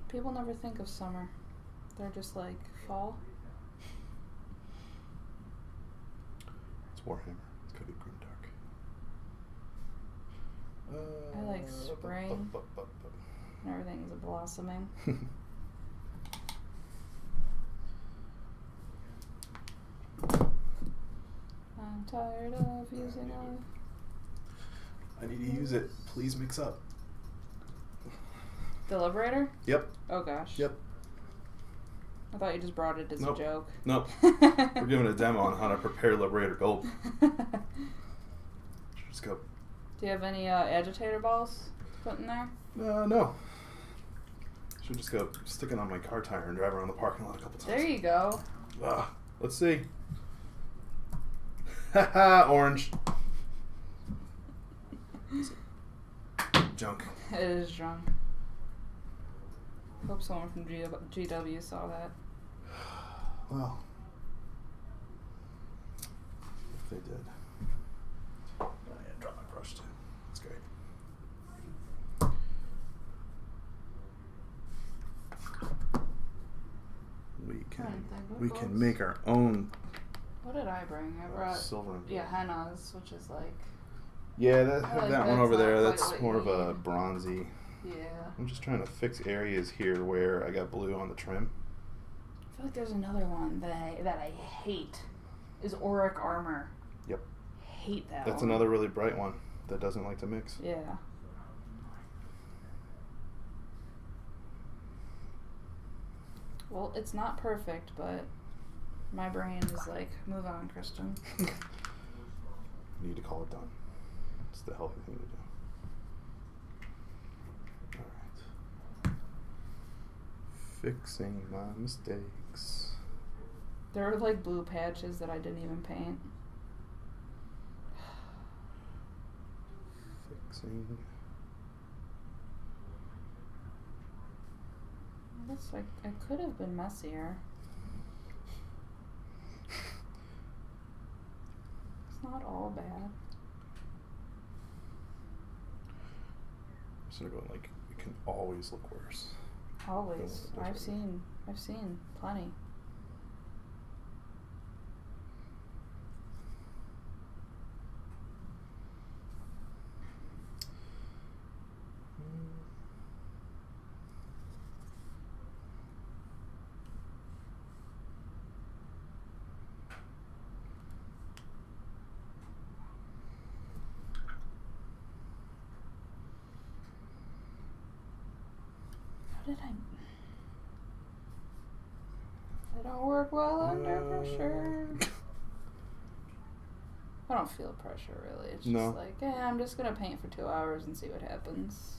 People never think of summer. They're just like fall. It's Warhammer. It's gonna be grimdark. I like spring. And everything's blossoming. I'm tired of using I need to use it. Please mix up. the Liberator. Yep. Oh gosh. Yep. I thought you just brought it as Nope. a joke. Nope. We're giving a demo on how to prepare Liberator Gold. Just go. Do you have any agitator balls to put in there? No. Should just go stick it on my car tire and drive around the parking lot a couple times. There you go. Let's see. Haha, orange. Junk. It is drunk. Hope someone from GW saw that. Well, if they did. Oh, yeah, drop my brush too. That's great. We can make our own. What did I bring? I brought silver and gold. yeah, hennas, which is like Yeah, I like that one that's over not there. quite That's what more you of a need. bronzy. yeah. I'm just trying to fix areas here where I got blue on the trim. I feel like there's another one that I hate. Is Auric armor. Yep. Hate that. That's one. another really bright one that doesn't like to mix. Yeah. Well, it's not perfect, but my brain is like, move on, Kristen. Need to call it done. It's the healthy thing to do. Alright. Fixing my mistakes. There were like blue patches that I didn't even paint. Fixing. Looks like it could have been messier. It's not all bad. I'm just gonna go like it can always look worse. Always. That's I've seen plenty. How did I? I don't work well under pressure. I don't feel pressure really. It's just No. like, yeah, I'm just gonna paint for 2 hours and see what happens.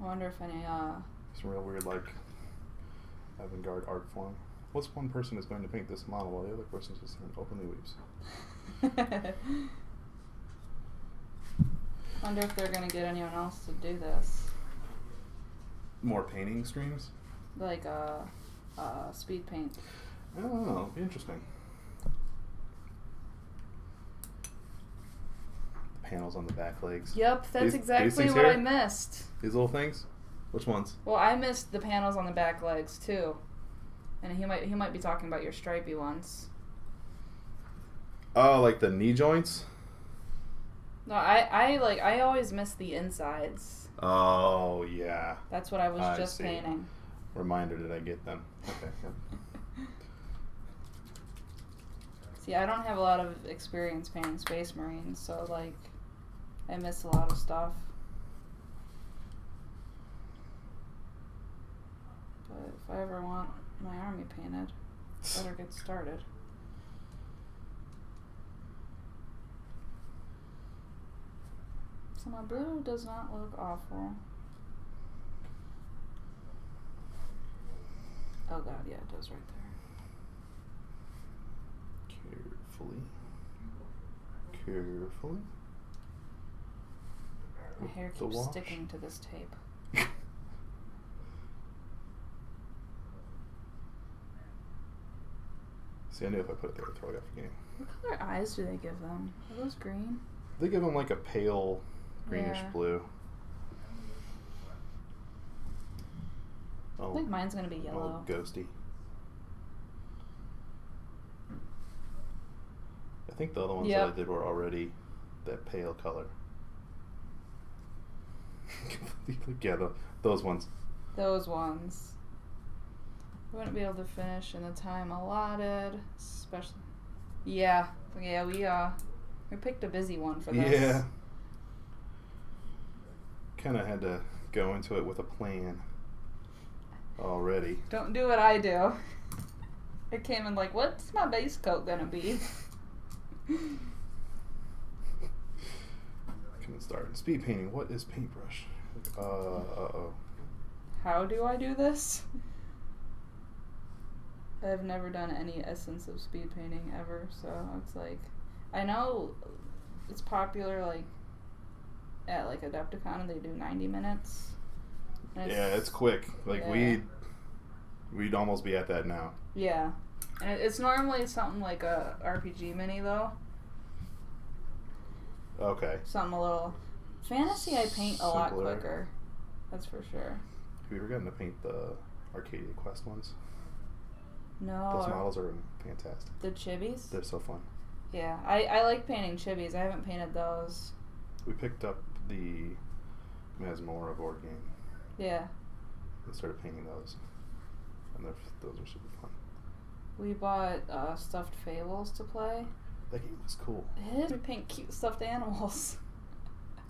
I wonder if any Some real weird like avant-garde art form. What's one person is going to paint this model while the other person just openly weeps? wonder if they're gonna get anyone else to do this. More painting streams? Like speed paint. I don't know. Be interesting. The panels on the back legs. Yep, that's These exactly things what here? I missed. These little things? Which ones? Well, I missed the panels on the back legs too. And he might be talking about your stripy ones. Oh, like the knee joints? No, I always miss the insides. Oh, yeah. That's what I was I just see. painting. Reminder, did I get them? Okay. Yep. See, I don't have a lot of experience painting Space Marines, so like I miss a lot of stuff. But if I ever want my army painted, better get started. So my blue does not look awful. Oh god, yeah, it does right there. carefully. My hair The keeps wash. sticking to this tape. See, I knew if I put it there, it'd throw it off the game. What color eyes do they give them? Are those green? They give them like a pale greenish Yeah. blue. I Oh, think mine's gonna be yellow. oh, ghosty. I think the other ones Yep. that I did were already that pale color. Yeah, those ones. Those ones. We wouldn't be able to finish in the time allotted, especially. Yeah, we picked a busy one for this. Yeah. Kind of had to go into it with a plan already. Don't do what I do. I came in like, what's my base coat gonna be? Coming starting. Speed painting. What is paintbrush? Uh-oh. How do I do this? I've never done any essence of speed painting ever, so it's like, I know it's popular like at like Adepticon and they do 90 minutes. And Yeah, it's quick. Like Yeah. we'd almost be at that now. Yeah. And it's normally something like a RPG mini though. Okay. Something a little fantasy I paint a lot Simpler. quicker. That's for sure. Have you ever gotten to paint the Arcadia Quest ones? No. Those models are fantastic. The chibis? They're so fun. Yeah. I like painting chibis. I haven't painted those. We picked up the Mesmora board game Yeah. and started painting those. And those are super fun. We bought stuffed fables to play. That game was cool. It is. We paint cute stuffed animals.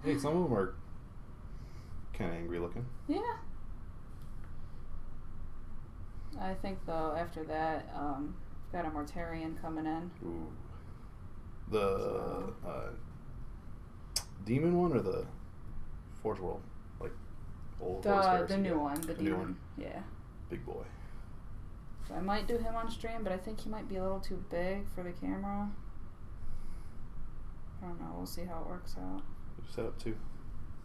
Hey, some of them are kind of angry looking. Yeah. I think though after that, we've got a Mortarian coming in. Ooh. The demon one or the Forge World? Like old horse The new yeah. one, the new demon. one. Yeah. Big boy. So I might do him on stream, but I think he might be a little too big for the camera. I don't know. We'll see how it works out. Set up too.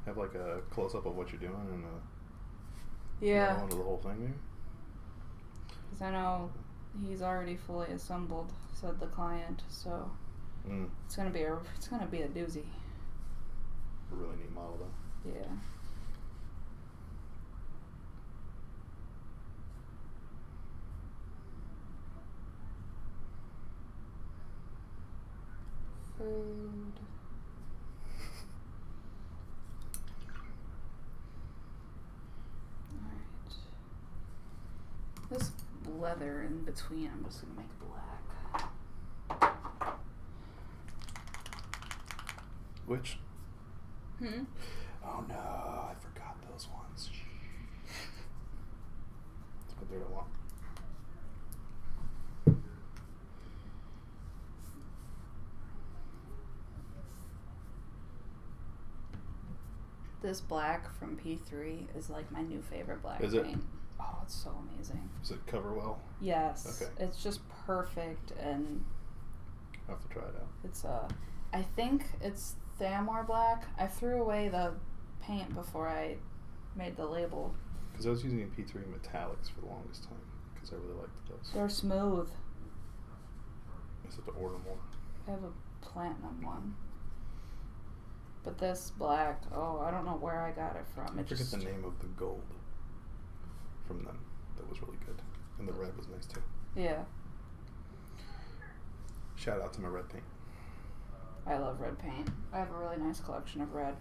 Have like a close up of what you're doing and Yeah. onto the whole thing maybe. Because I know he's already fully assembled, said the client. So it's gonna be a doozy. A really neat model though. Yeah. Food. Alright. This leather in between, I'm just gonna make black. Which? Hmm? Oh no, I forgot those ones. It's been there a while. This black from P3 is like my new favorite black Is it? paint. Oh, it's so amazing. Does it cover well? Yes. Okay. It's just perfect, and I'll have to try it out. it's I think it's Thamor black. I threw away the paint before I made the label. Because I was using P3 metallics for the longest time because I really liked those. They're smooth. I just have to order more. I have a platinum one. But this black, I don't know where I got it from. I It forget just, the name of the gold from them. That was really good. And the red was nice too. Yeah. Shout out to my red paint. I love red paint. I have a really nice collection of red.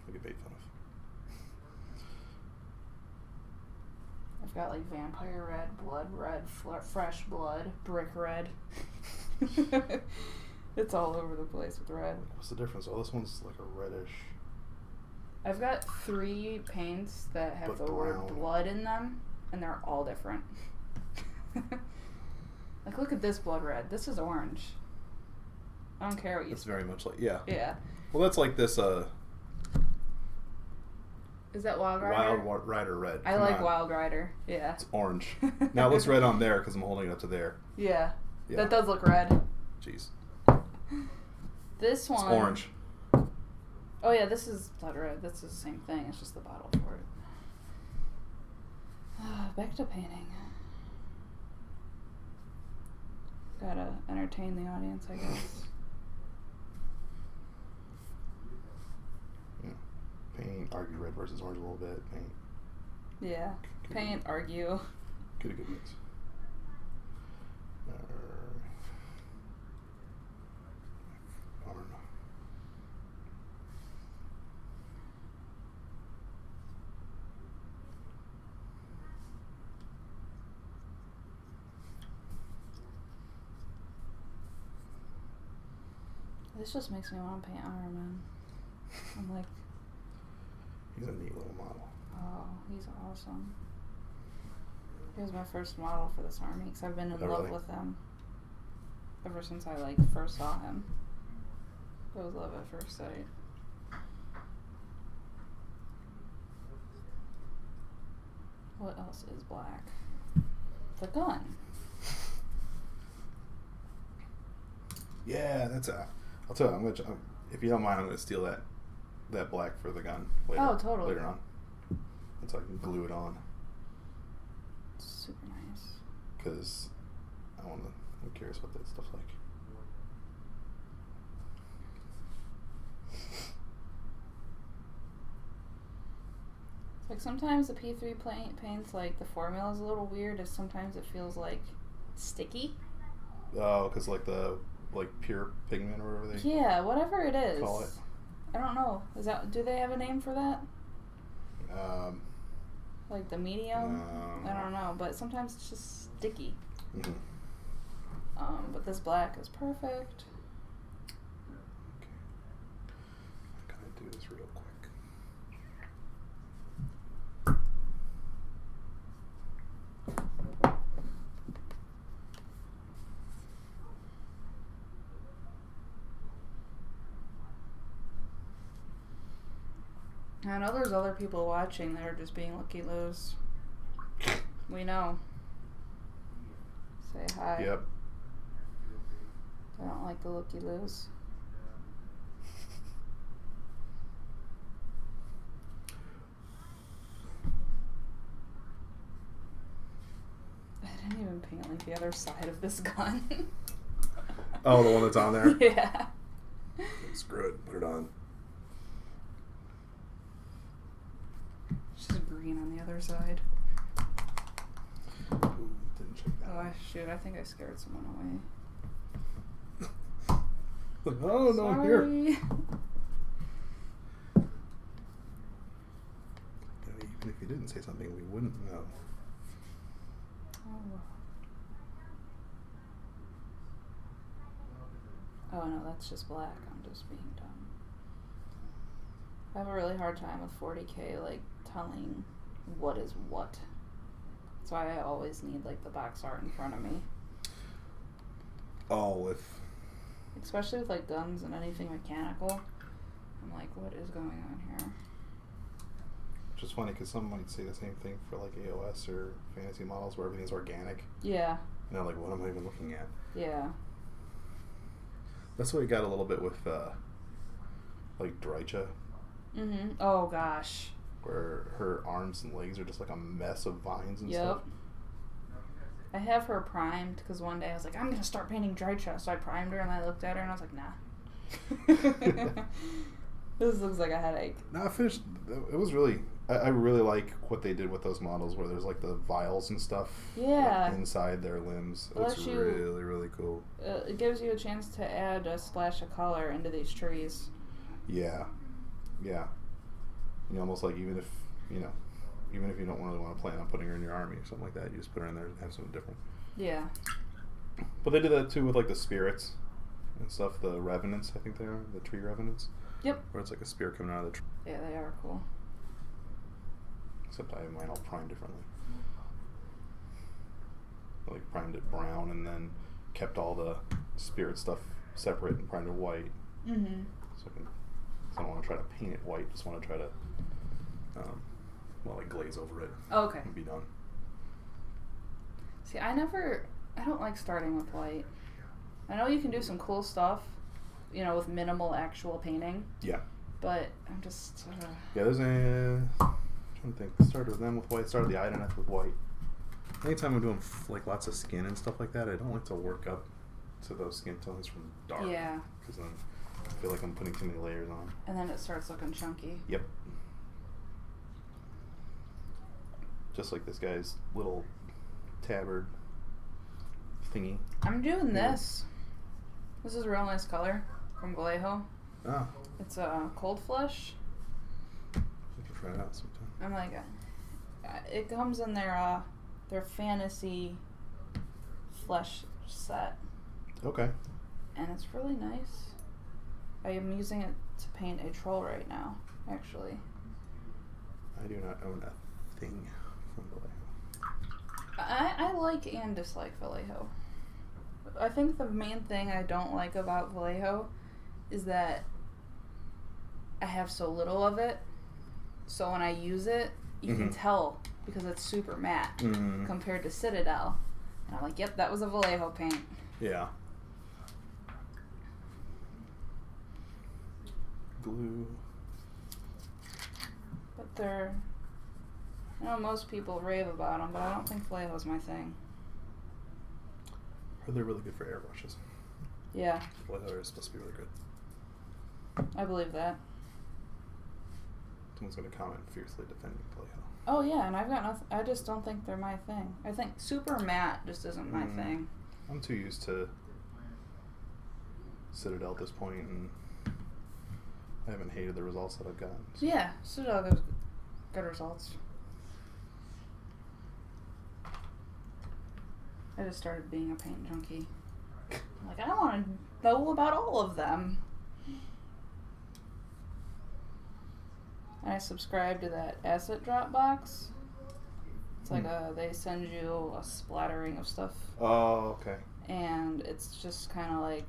I get made fun of. I've got like vampire red, blood red, fresh blood, brick red. It's all over the place with red. What's the difference? Oh, this one's like a reddish. I've got 3 paints that have But the word brown. blood in them, and they're all different. Like, look at this blood red. This is orange. I don't care what you It's very much like, yeah. Yeah. Well, that's like this Is that Wild Rider? Wild Rider red. I Come like on. Wild Rider. Yeah. It's orange. Now it looks red on there because I'm holding it up to there. Yeah. Yeah. That does look red. Jeez. This one. It's orange. Oh yeah, this is blood red. This is the same thing. It's just the bottle for it. Back to painting. Gotta entertain the audience, I guess. Yeah. Paint, argue red versus orange a little bit. Paint. Yeah. Paint, argue. Get a good mix. I don't know. This just makes me want to paint Iron Man. I'm like, He's a neat little model. oh, he's awesome. He was my first model for this army because I've been in Oh, love really? with him ever since I first saw him. It was love at first sight. What else is black? The gun. Yeah, that's a. I'll tell you, if you don't mind, I'm gonna steal that black for the gun later. Oh, totally. Later on, and so I can glue it on Super nice. because I'm curious what that stuff's like. Like sometimes the P3 paints, like the formula is a little weird. As sometimes it feels like sticky. Oh, because the pure pigment or whatever they Yeah, whatever it is. call it. I don't know. Do they have a name for that? Like the medium? No. I don't know, but sometimes it's just sticky. Mm-hmm. But this black is perfect. Okay. I'm gonna do this real quick. I know there's other people watching that are just being looky-loos. We know. Say hi. Yep. I don't like the looky-loos. I didn't even paint like the other side of this gun. Oh, the one that's on there? Yeah. Screw it. Put it on. Just green on the other side. Ooh, didn't check that. Oh, shoot. I think I scared someone away. Oh, no, I'm here. Sorry. Even if you didn't say something, we wouldn't know. Oh no, that's just black. I'm just being dumb. I have a really hard time with 40K, like, telling what is what. That's why I always need, like, the box art in front of me. Oh, with... Especially with, like, guns and anything mechanical. I'm like, what is going on here? Which is funny, because some might say the same thing for, like, AOS or fantasy models where everything's organic. Yeah. And they're like, what am I even looking at? Yeah. That's what we got a little bit with, like, Drycha. Mm-hmm. Oh, gosh. Where her arms and legs are just like a mess of vines and Yep. stuff. I have her primed because one day I was like, I'm going to start painting Drycha. So I primed her and I looked at her and I was like, nah. This looks like a headache. No, I finished. It was really... I really like what they did with those models where there's like the vials and stuff Yeah. like, inside their limbs. Well, It's really, really cool. It gives you a chance to add a splash of color into these trees. Yeah. Yeah. You know, almost like even if you don't really want to plan on putting her in your army or something like that, you just put her in there and have something different. Yeah. But they did that too with like the spirits and stuff, the revenants, I think they are, the tree revenants. Yep. Where it's like a spear coming out of the tree. Yeah, they are cool. Except I have mine all primed differently. I like primed it brown and then kept all the spirit stuff separate and primed it white. Mm-hmm. So I don't want to try to paint it white, just want to try to like glaze over it. Okay. And be done. See, I don't like starting with white. I know you can do some cool stuff, with minimal actual painting. Yeah. But I'm just. Yeah, there's I'm trying to think. It started with them with white. Started the Ideneth with white. Anytime I'm doing like lots of skin and stuff like that, I don't like to work up to those skin tones from dark. Yeah. Because then I feel like I'm putting too many layers on. And then it starts looking chunky. Yep. Just like this guy's little tabard thingy. I'm doing this. This is a real nice color from Vallejo. Ah. It's a cold flesh. We can try it out sometime. I'm like, it comes in their fantasy flesh set. Okay. And it's really nice. I am using it to paint a troll right now, actually. I do not own a thing from Vallejo. I like and dislike Vallejo. I think the main thing I don't like about Vallejo is that I have so little of it. So when I use it, you can tell because it's super matte compared to Citadel. And I'm like, yep, that was a Vallejo paint. Yeah. Glue. But I know most people rave about them, but I don't think Vallejo's my thing. Or they're really good for airbrushes. Yeah. Vallejo is supposed to be really good. I believe that. Someone's going to comment fiercely defending Vallejo. Oh yeah, and I've got nothing. I just don't think they're my thing. I think super matte just isn't my thing. I'm too used to Citadel at this point, and I haven't hated the results that I've gotten. So. Yeah, Citadel gives good results. I just started being a paint junkie. I'm like, I want to know about all of them. And I subscribe to that asset drop box. It's like they send you a splattering of stuff. Oh, okay. And it's just kind of like,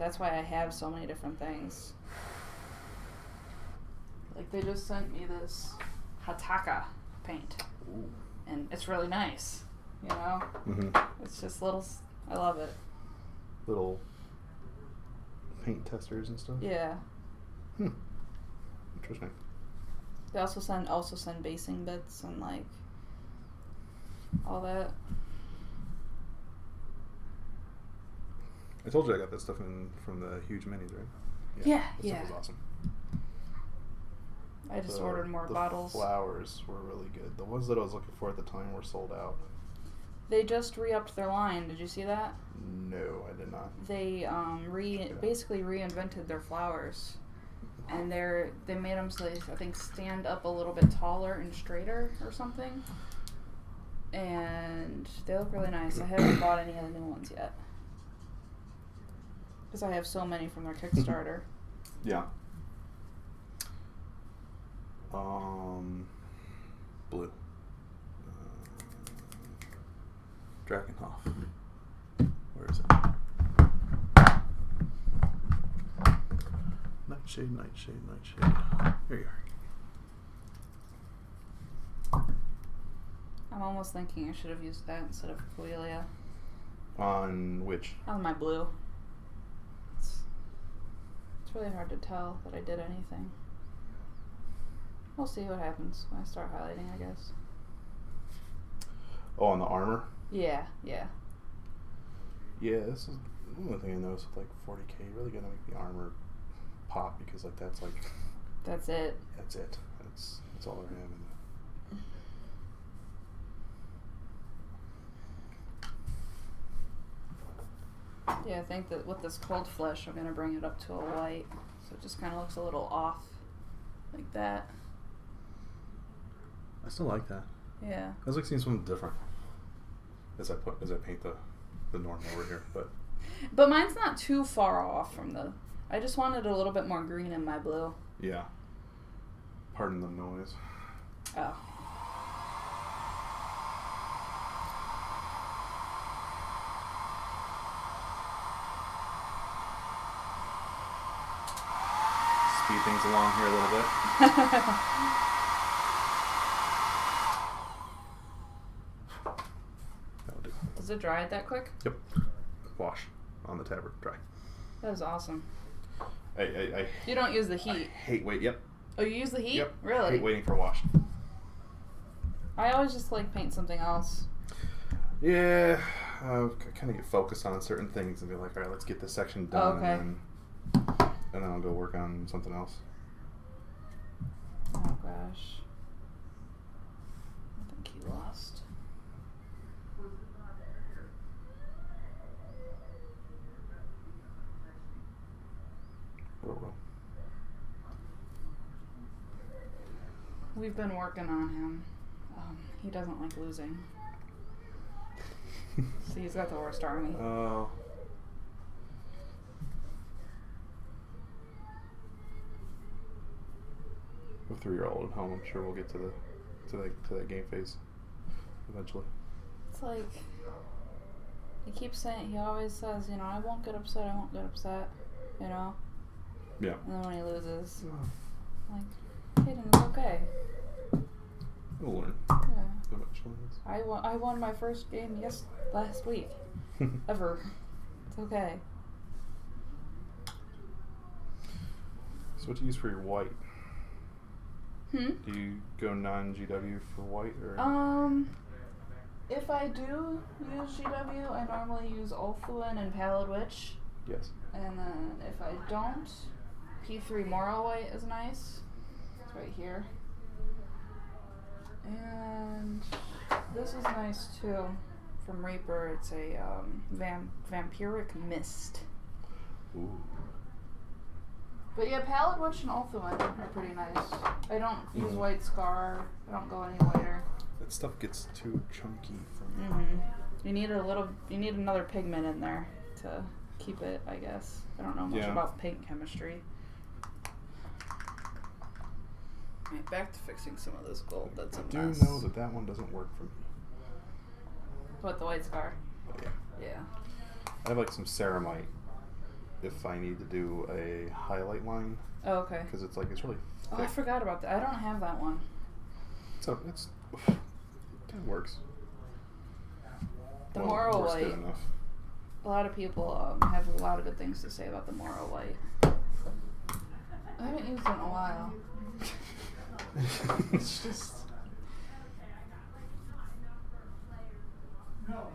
that's why I have so many different things. Like they just sent me this Hataka paint. Ooh. And it's really nice, you know? It's just little, I love it. Little paint testers and stuff? Yeah. Interesting. They also send basing bits and like all that. I told you I got that stuff from the huge minis, right? Yeah, that stuff was awesome. I just ordered more bottles. The flowers were really good. The ones that I was looking for at the time were sold out. They just re-upped their line. Did you see that? No, I did not. They basically reinvented their flowers. And they made them so they, I think, stand up a little bit taller and straighter or something. And they look really nice. I haven't bought any of the new ones yet. Because I have so many from their Kickstarter. Yeah. Blue. Drakenhof. Where is it? Nightshade, Nightshade, Nightshade. Here you are. I'm almost thinking I should have used that instead of Coelia. On which? On my blue. It's really hard to tell that I did anything. We'll see what happens when I start highlighting, I guess. Oh, on the armor? Yeah, yeah. Yeah, this is one thing I noticed with like 40K. You really gotta make the armor pop because like that's like that's it. That's it. That's all I have in Yeah, I think that with this cold flesh, I'm gonna bring it up to a white, so it just kind of looks a little off, like that. I still like that. Yeah. I was like seeing something different as I paint the norm over here, but mine's not too far off from the. I just wanted a little bit more green in my blue. Yeah. Pardon the noise. Oh. Speed things along here a little bit. That'll do. Does it dry that quick? Yep. Wash on the tabard, dry. That was awesome. I You don't use the I heat. hate wait. Yep. Oh, you use the heat? Yep. Really? I hate waiting for wash. I always just like paint something else. Yeah, I kind of get focused on certain things and be like, all right, let's get this section done, Okay. and then I'll go work on something else. Oh gosh. I think he lost. Roll. We've been working on him. He doesn't like losing. See, he's got the worst army. Oh. A 3-year-old at home, I'm sure we'll get to that game phase eventually. It's like he keeps saying. He always says, you know, I won't get upset. I won't get upset. You know. Yeah. And then when he loses, like, Hayden, it's okay. We'll learn Yeah. eventually. I won my first game last week. Ever. It's okay. So what do you use for your white? Hmm? Do you go non-GW for white or? If I do use GW, I normally use Ulthuan and Pallid Witch. Yes. And then if I don't, P3 Moral White is nice. It's right here. And this is nice too. From Reaper, it's a Vampiric Mist. Ooh. But yeah, Pallid Witch and Ulthuan are pretty nice. I don't use White Scar. I don't go any whiter. That stuff gets too chunky for me. You need You need another pigment in there to keep it, I guess. I don't know much about paint chemistry. Alright, back to fixing some of this gold. That's a mess. I do know that one doesn't work for me. What, the White Scar? Yeah. Yeah. I have like some ceramite if I need to do a highlight line. Oh, okay. Because it's really thick. Oh, I forgot about that. I don't have that one. So it kind of works. The Moral works White. good enough. A lot of people have a lot of good things to say about the Moral White. I haven't used it in a while. It's just. Alright.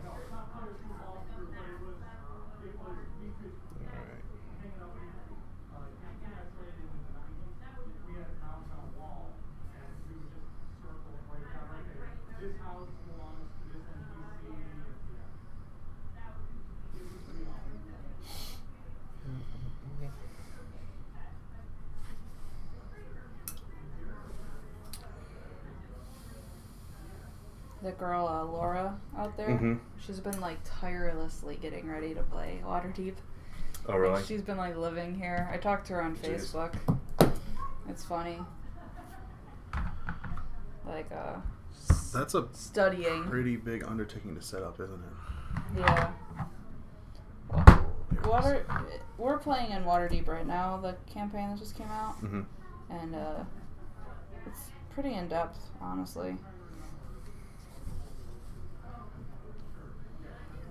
The girl Laura out there, she's been like tirelessly getting ready to play Waterdeep. Oh, really? Like, she's been like living here. I talked to her on Facebook. It's funny. Like that's a studying. pretty big undertaking to set up, isn't it? Yeah. We're playing in Waterdeep right now, the campaign that just came out. And it's pretty in depth, honestly.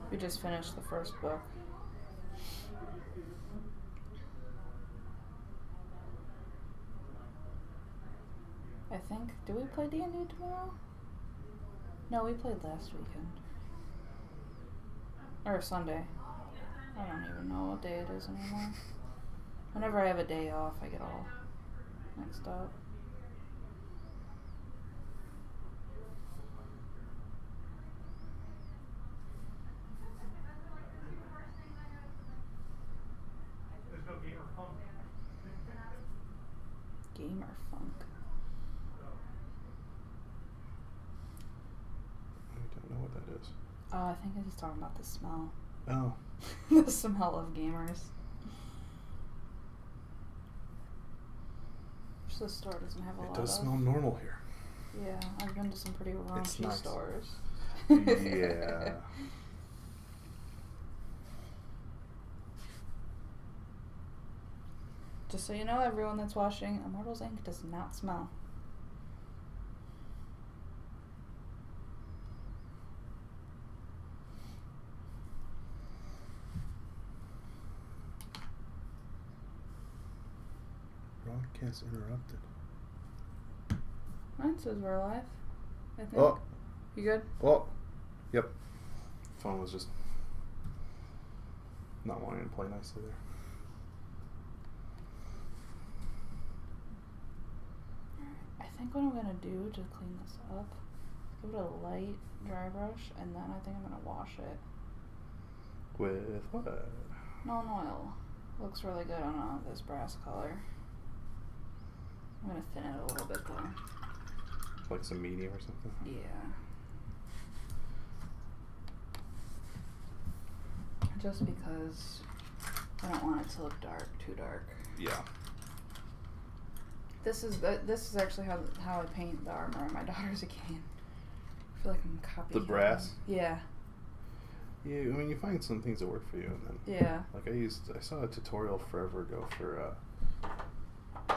We just finished the first book. I think. Do we play D&D tomorrow? No, we played last weekend. Or Sunday. I don't even know what day it is anymore. Whenever I have a day off, I get all mixed up. Gamer funk. I don't know what that is. Oh, I think he's talking about the smell. Oh. The smell of gamers. Which the store doesn't have a lot of. It does smell normal here. Yeah, I've been to some pretty raunchy nice. stores. Yeah. Just so you know, everyone that's watching, Immortals Inc. does not smell. Broadcast interrupted. Mine says we're live. I think. Oh. You good? Oh. Yep. Phone was just not wanting to play nicely there. I think what I'm gonna do to clean this up, give it a light dry brush, and then I think I'm gonna wash it. With what? Non oil. Looks really good on this brass color. I'm gonna thin it a little bit though. Like some medium or something? Yeah. Just because I don't want it to look dark, too dark. Yeah. This is actually how I paint the armor on my daughters again. I feel like I'm copying. The brass? Yeah. Yeah, I mean, you find some things that work for you, and then Yeah. like I saw a tutorial forever ago for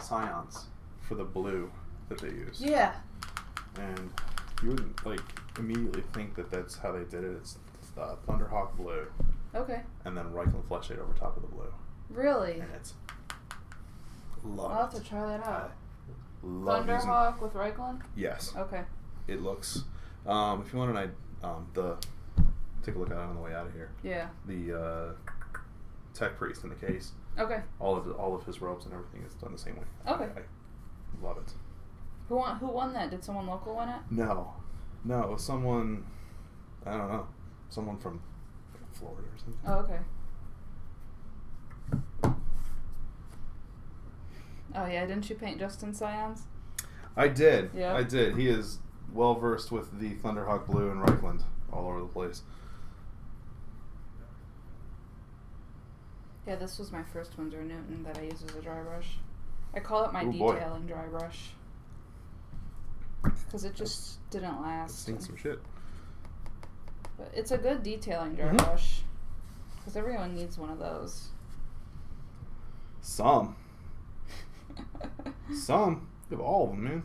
Scions for the blue that they use. Yeah. And you wouldn't like immediately think that that's how they did it. It's Thunderhawk blue, Okay. and then Reichland flesh shade over top of the blue, Really? and it's love I'll have it. to try that out. Love using. Thunderhawk with Reichland? Yes. Okay. It looks. If you want to, take a look at it on the way out of here. Yeah. The Tech Priest in the case. Okay. All of his robes and everything is done the same way. Okay. I love it. Who won that? Did someone local win it? No, it was someone. I don't know. Someone from Florida or something. Oh, okay. Oh yeah, didn't you paint Justin Scions? I did. Yeah. I did. He is well versed with the Thunderhawk blue and Reichland all over the place. Yeah, this was my first Winsor Newton that I used as a dry brush. I call it my Oh, boy. detailing dry brush. Because it just didn't It last. stinks some shit. But it's a good detailing dry Mhm. brush. Because everyone needs one of those. Some. Some. You have all of them, man.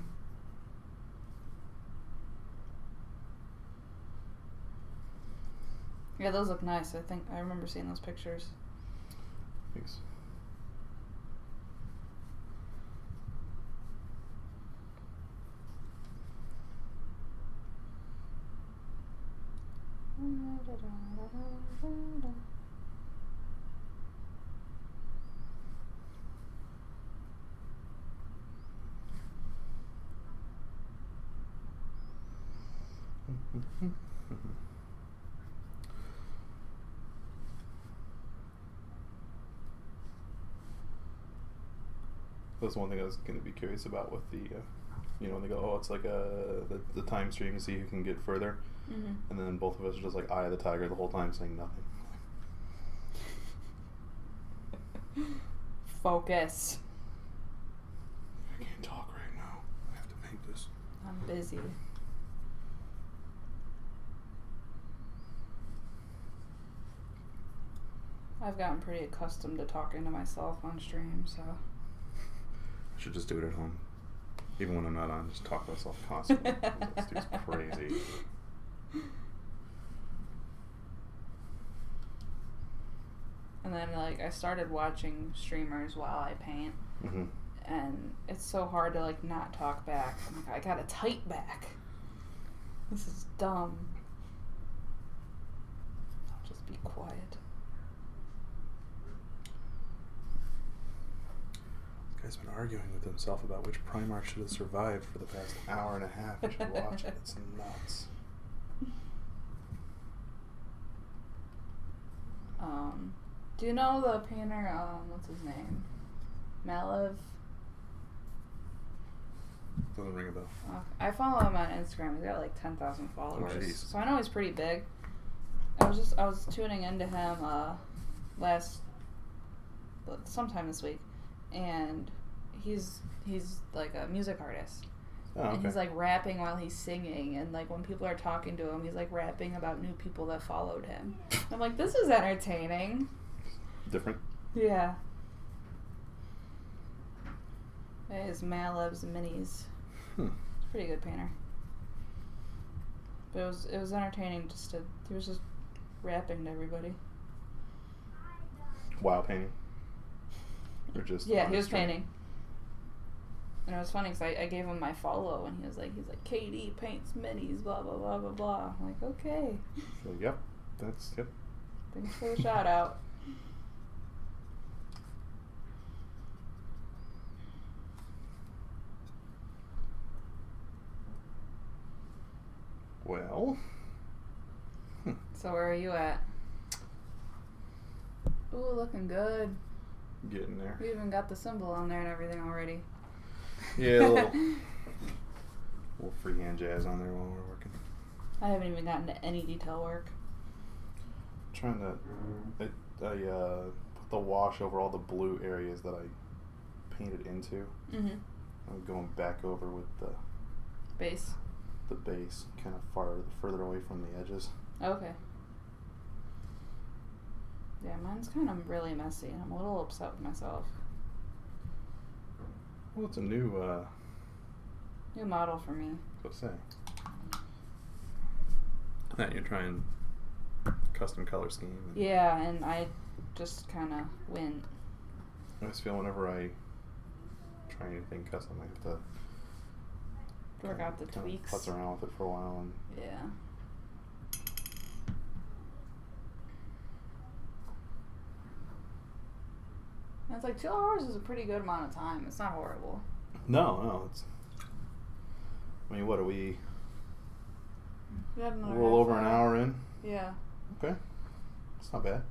Yeah, those look nice. I remember seeing those pictures. Thanks. That's one thing I was going to be curious about with the, when they go, oh, it's like the time stream to see who can get further. Mm-hmm. And then both of us are just like eye of the tiger the whole time saying nothing. Focus. I can't talk right now. I have to paint this. I'm busy. I've gotten pretty accustomed to talking to myself on stream, so. I should just do it at home. Even when I'm not on, just talk to myself constantly. This dude's crazy. And then, I started watching streamers while I paint. Mm-hmm. And it's so hard to, not talk back. I'm like, I gotta type back. This is dumb. I'll just be quiet. This guy's been arguing with himself about which Primarch should have survived for the past hour and a half. You should watch it. It's nuts. Do you know the painter, what's his name? Malev? Doesn't ring a bell. I follow him on Instagram. He's got 10,000 followers. Oh, jeez. So I know he's pretty big. I was tuning into him sometime this week, and he's a music artist. Oh, okay. And he's rapping while he's singing, and when people are talking to him, he's rapping about new people that followed him. I'm like, this is entertaining. Different? Yeah. His Malev's Minis. He's a pretty good painter. But it was entertaining he was just rapping to everybody. While painting? Or just Yeah, on he was stream? painting. And it was funny because I gave him my follow, and he's like, KD paints minis, blah, blah, blah, blah, blah. I'm like, okay. So, yep. Yep. Thanks for the shout out. Well. So where are you at? Ooh, looking good. Getting there. We even got the symbol on there and everything already. Yeah, a little freehand jazz on there while we're working. I haven't even gotten to any detail work. Trying to, I put the wash over all the blue areas that I painted into. Mm-hmm. I'm going back over with the Base. kind of further away from the edges. Okay. Yeah, mine's kind of really messy, and I'm a little upset with myself. Well, it's a new model for me. what's that say? That you're trying custom color scheme. Yeah, and I just kind of went. I just feel whenever I try anything custom, I have to Work out the tweaks. Putz around with it for a while and Yeah. And it's like 2 hours is a pretty good amount of time. It's not horrible. No, it's. I mean, what are we? We had A another little half over an hour in. Yeah. Okay, it's not bad.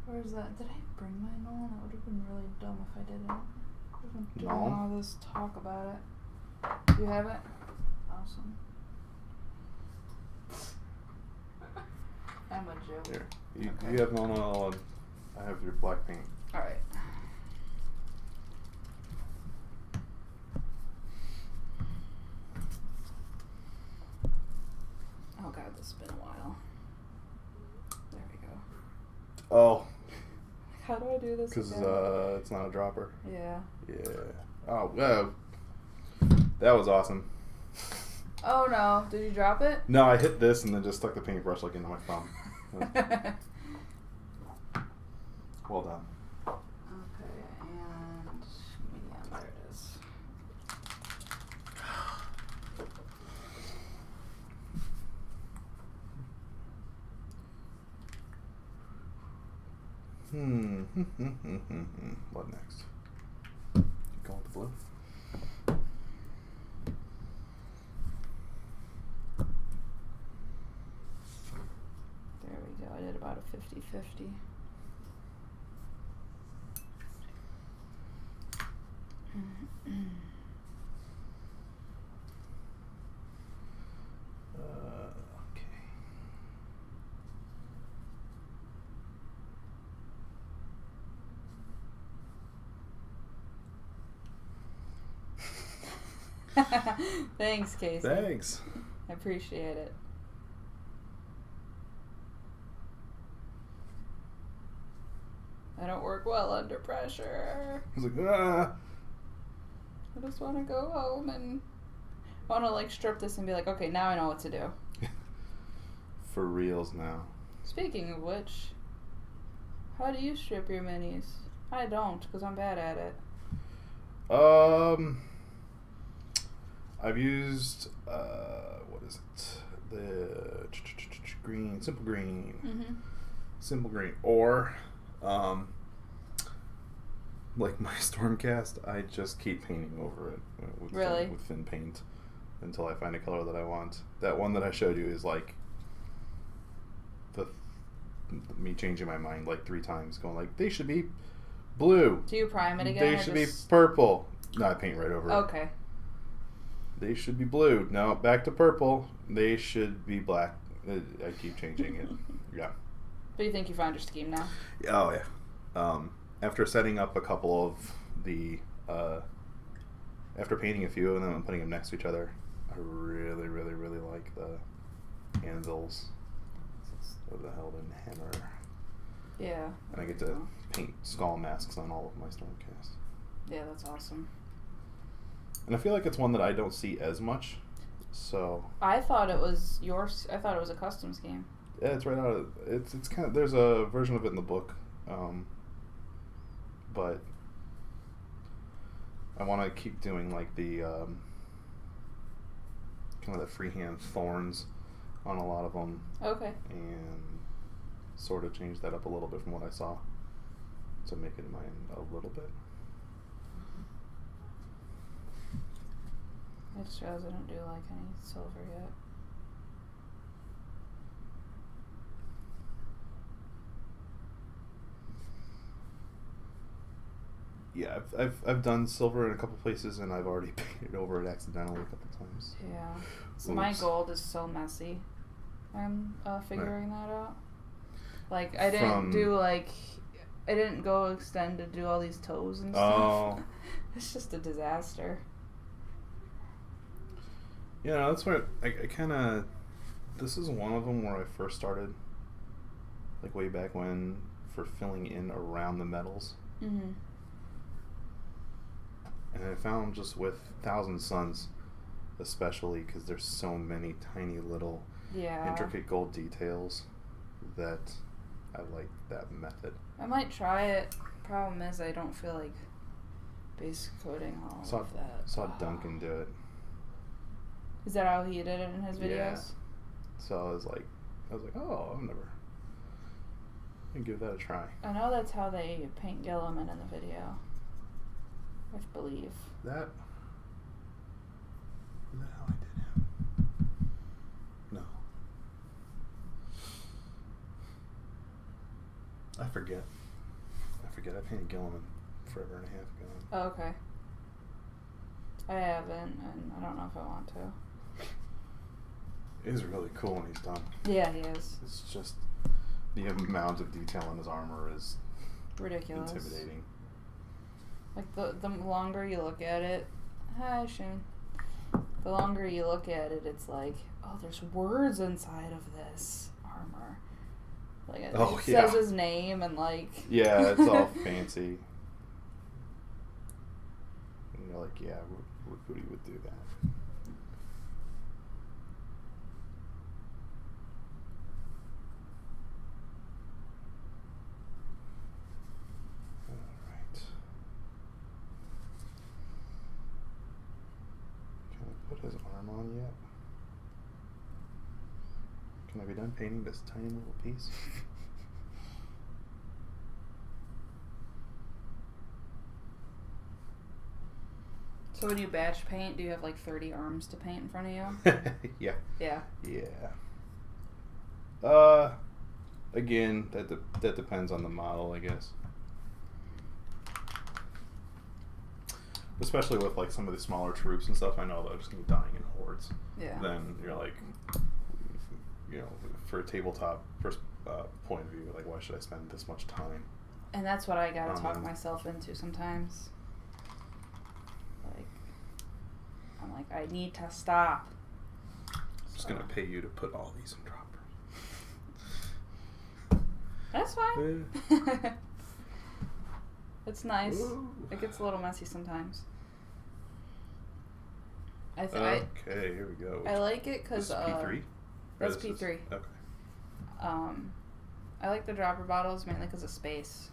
Where's that? Did I bring mine on? That would have been really dumb if I didn't. I've been doing No. all this talk about it. You have it? Awesome. I'm a joke. Here, Okay. you have no. I have your black paint. All right. Oh god, this has been a while. There we go. Oh, How do I do this? because again? it's not a dropper. Yeah. Yeah. Oh, that was awesome. Oh no! Did you drop it? No, I hit this and then just stuck the paintbrush like into my thumb. Well done. Okay, and medium. There it is. What next? Keep going with the blue. There we go. I did about a 50-50. Okay. Thanks, Casey. Thanks. I appreciate it. I don't work well under pressure. He's like, ah. I just want to go home and I want to like strip this and be like, okay, now I know what to do. For reals now. Speaking of which, how do you strip your minis? I don't, because I'm bad at it. I've used what is it? The green, simple green, Mm-hmm. simple green, or like my Stormcast, I just keep painting over it with Really? with thin paint until I find a color that I want. That one that I showed you is like me changing my mind like 3 times, going like they should be blue. Do you prime it again? They or should just... be purple. No, I paint right over it. Okay. They should be blue. No, back to purple. They should be black. I keep changing it. Yeah. But you think you found your scheme now? Oh yeah. After setting up a couple of the, after painting a few of them and putting them next to each other, I really, really, really like the anvils of the Helden hammer. Yeah. And I get to paint skull masks on all of my Stormcast. Yeah, that's awesome. And I feel like it's one that I don't see as much. So I thought it was yours. I thought it was a custom scheme. yeah, it's right out of it's kind of there's a version of it in the book, but I want to keep doing like the kind of the freehand thorns on a lot of them. Okay. And sort of change that up a little bit from what I saw, to make it mine a little bit. I just realized I don't do like any silver yet. Yeah, I've done silver in a couple places, and I've already painted over it accidentally a couple times. Yeah. So my gold is so messy. I'm figuring that out. Like, I didn't do, like, I didn't go extend to do all these toes and stuff. It's just a disaster. Yeah, that's where I kind of, this is one of them where I first started, like way back when, for filling in around the metals. Mm-hmm. And I found just with Thousand Suns, especially, because there's so many tiny little intricate gold details, that I like that method. I might try it. Problem is, I don't feel like base coating all of that. Saw Duncan do it. Is that how he did it in his videos? Yeah. So I was like, oh, I've never. I'll give that a try. I know that's how they paint Gilliman in the video. I believe. Is that how I did him? No. I forget. I painted Gilliman forever and a half ago. Oh, okay. I haven't, and I don't know if I want to. It is really cool when he's done. Yeah, he is. It's just the amount of detail in his armor is ridiculous. Intimidating. Like, the longer you look at it... Hi, Shane. The longer you look at it, it's like, oh, there's words inside of this armor. Like, it says his name and, like... Yeah, it's all fancy. And you're like, yeah, Woody would do that. His arm on yet? Can I be done painting this tiny little piece? So when you batch paint, do you have like 30 arms to paint in front of you? Yeah. Yeah. Yeah. Again, that depends on the model, I guess. Especially with like some of the smaller troops and stuff, I know they're just gonna be dying in hordes. Yeah. Then you're like, you know, for a tabletop point of view, like, why should I spend this much time? And that's what I gotta talk myself into sometimes. Like, I'm like, I need to stop. I'm just gonna pay you to put all these in droppers. That's fine. It's nice. Ooh. It gets a little messy sometimes. Okay, here we go. I like it because P3. That's P3. Okay. I like the dropper bottles mainly because of space.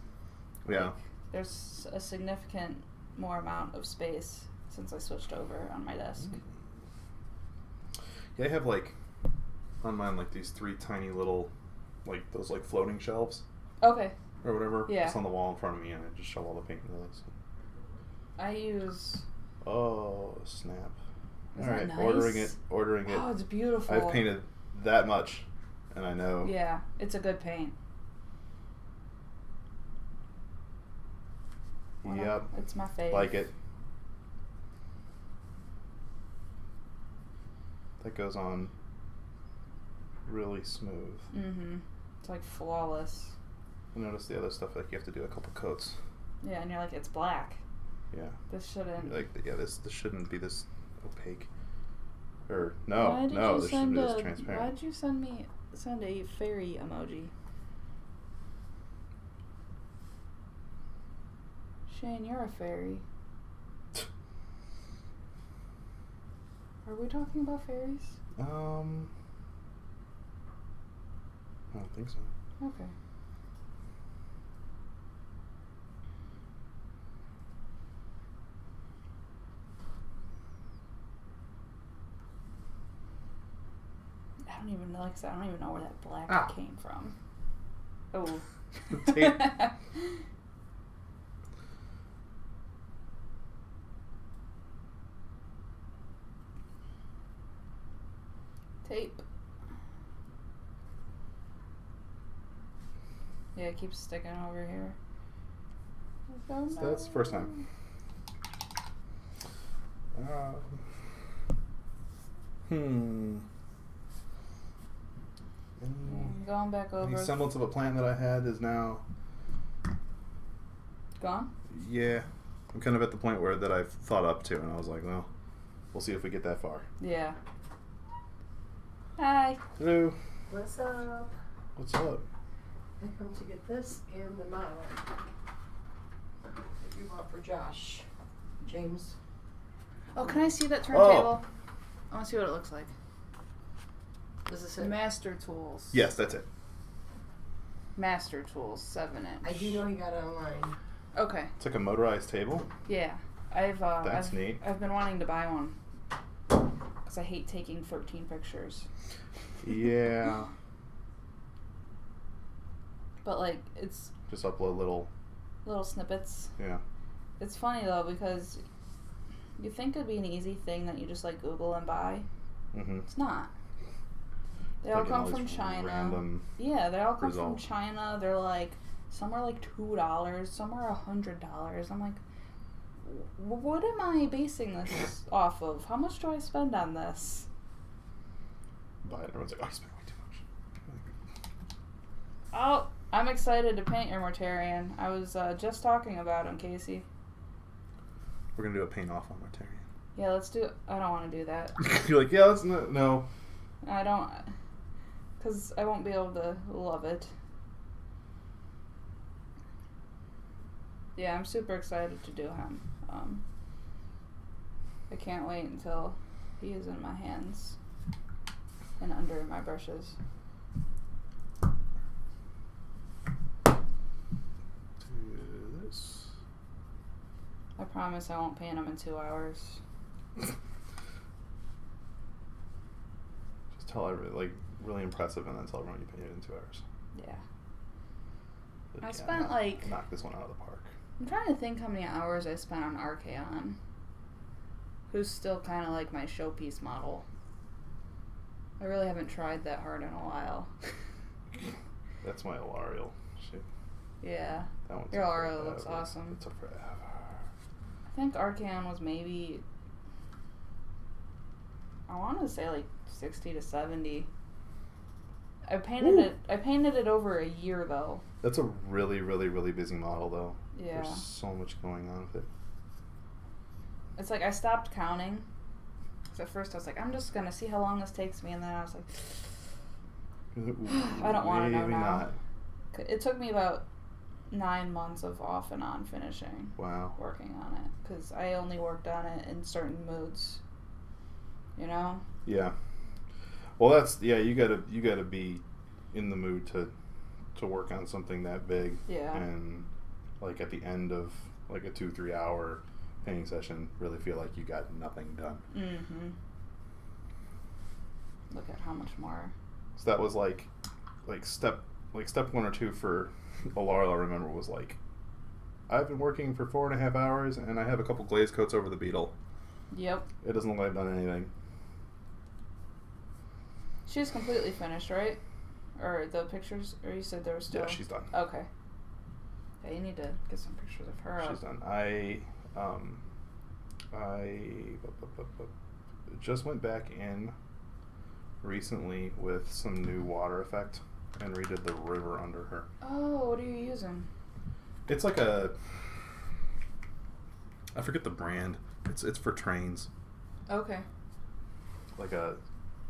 Yeah. Like, there's a significant more amount of space since I switched over on my desk. Yeah, I have like on mine like these 3 tiny little, like those like floating shelves. Okay. Or whatever. Yeah. It's on the wall in front of me, and I just shove all the paint into those. I use. Oh snap! Is all right, nice? ordering it. Oh, it's beautiful. I've painted that much, and I know. Yeah, it's a good paint. Yep. It's my fave. Like it. That goes on really smooth. Mm-hmm. It's like flawless. I noticed the other stuff, like you have to do a couple coats. Yeah, and you're like, it's black. Yeah. This shouldn't. Like, yeah, this shouldn't be this opaque. Or no, this should be this transparent. Why'd you send a fairy emoji? Shane, you're a fairy. Are we talking about fairies? I don't think so. Okay. don't even know. Like I said, I don't even know where that black came from. Oh. Tape. Tape. Yeah, it keeps sticking over here. So that's the first time. Going back over. Any semblance of a plan that I had is now gone? Yeah. I'm kind of at the point where that I've thought up to, and I was like, well, we'll see if we get that far. Yeah. Hi. Hello. What's up? What's up? I come to get this and the model that you bought for Josh. James. Oh, can I see that turntable? I want to see what it looks like. Is this it? Master Tools. Yes, that's it. Master Tools, 7-inch. I do know you got it online. Okay. It's like a motorized table. Yeah. That's neat. I've been wanting to buy one. Because I hate taking 13 pictures. Yeah. But, like, it's... Just upload little snippets. Yeah. It's funny, though, because you think it'd be an easy thing that you just, like, Google and buy. Mm-hmm. It's not. They all come from China. Yeah, they all come from China. They're like, some are like $2, some are $100. I'm like, what am I basing this off of? How much do I spend on this? Buy it. Everyone's like, oh, I spent way too much. Oh, I'm excited to paint your Mortarian. I was just talking about him, Casey. We're gonna do a paint off on Mortarian. Yeah, let's do it. I don't want to do that. You're like, yeah, let's not. No. I don't. Because I won't be able to love it. Yeah, I'm super excited to do him. I can't wait until he is in my hands and under my brushes. Do this. I promise I won't paint him in 2 hours. Just tell everybody, like, really impressive, and then tell everyone you painted in 2 hours. Yeah. But I yeah, spent like... knock this one out of the park. I'm trying to think how many hours I spent on Archeon. Who's still kind of like my showpiece model. I really haven't tried that hard in a while. That's my Alarial. Shit. Yeah. That one. Your Alarial looks awesome. It took forever. I think Archeon was maybe... I want to say like 60 to 70. I painted it over a year though. That's a really, really, really busy model though. Yeah. There's so much going on with it. It's like I stopped counting. Because at first I was like, I'm just going to see how long this takes me. And then I was like, I don't want to know now. Not. It took me about 9 months of off and on finishing. Wow. Working on it. Because I only worked on it in certain moods. You know? Yeah. Well, that's you gotta be in the mood to work on something that big. Yeah. And like at the end of like a 2-3 hour painting session, really feel like you got nothing done. Mm-hmm. Look at how much more. So that was like step 1 or 2 for Alara. I remember was like, I've been working for 4.5 hours and I have a couple glaze coats over the beetle. Yep. It doesn't look like I've done anything. She's completely finished, right? Or the pictures? Or you said there was still... Yeah, she's done. Okay. Yeah, you need to get some pictures of her. She's done. I just went back in recently with some new water effect and redid the river under her. Oh, what are you using? It's like I forget the brand. It's for trains. Okay.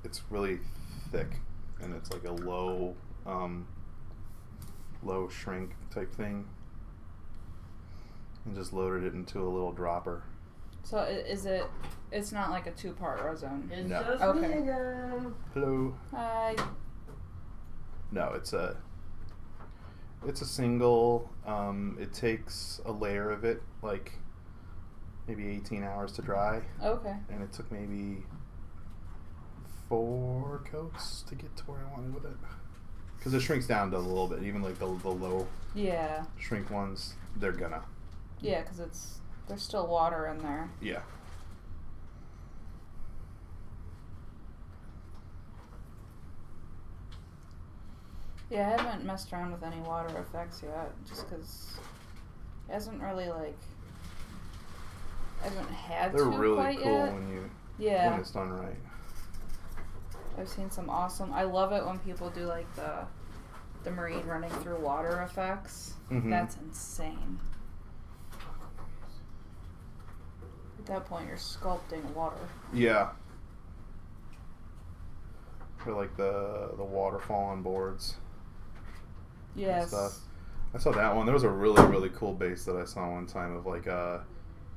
It's really thick, and it's like a low shrink type thing, and just loaded it into a little dropper. So it's not like a 2-part resin? It's No. just Okay. me again. Hello. Hi. No, it's a single. It takes a layer of it, like maybe 18 hours to dry. Okay. And it took maybe 4 coats to get to where I wanted with it. Because it shrinks down to a little bit. Even like the low Yeah. shrink ones, they're gonna. Yeah, because there's still water in there. Yeah. Yeah, I haven't messed around with any water effects yet, just because it hasn't really, like, I haven't had They're to really quite cool yet. when Yeah. it's done right. I've seen some awesome, I love it when people do, like, the marine running through water effects. Mhm. That's insane. At that point, you're sculpting water. Yeah. For like the waterfall on boards. Yes. Stuff. I saw that one. There was a really, really cool base that I saw one time of like it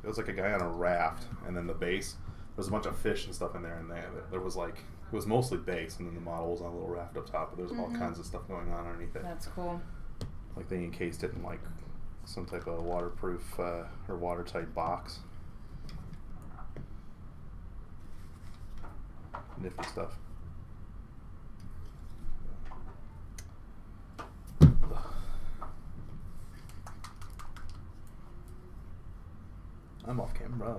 was like a guy on a raft, and then the base, there was a bunch of fish and stuff in there, and there was like, it was mostly base, and then the model was on a little raft up top, but there was all kinds of stuff going on underneath it. That's cool. Like they encased it in like some type of waterproof or watertight box. Nifty stuff. I'm off camera.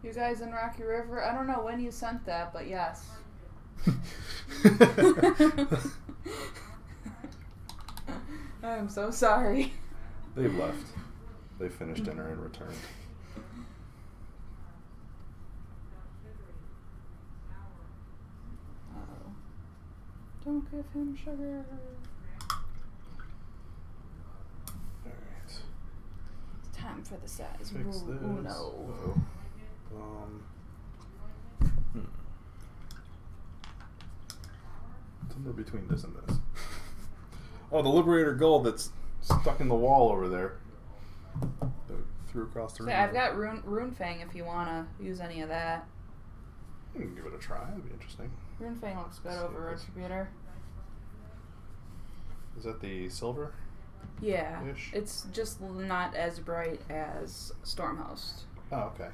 You guys in Rocky River, I don't know when you sent that, but yes. I'm so sorry. They left. They finished dinner and returned. Uh-oh. Don't give him sugar. Alright. It's time for the size. Fix this. Uno. Uh-oh. Somewhere between this and this. Oh, the Liberator Gold that's stuck in the wall over there. That threw across the room. I've got Rune Fang if you want to use any of that. You can give it a try. That'd be interesting. Rune Fang looks good See over this. Retributor. Is that the silver? Yeah. Ish. It's just not as bright as Stormhost. Oh, okay.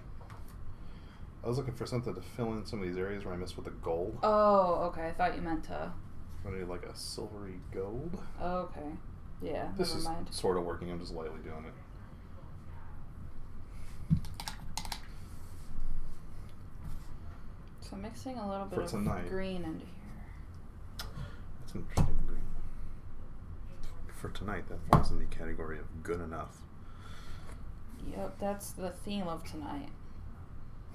I was looking for something to fill in some of these areas where I missed with the gold. Oh, okay. I thought you meant to. I need like a silvery gold. Oh, okay. Yeah, This never is mind. sort of working. I'm just lightly doing it. So mixing a little bit For of tonight. green into here. That's an interesting green. For tonight, that falls in the category of good enough. Yep, that's the theme of tonight.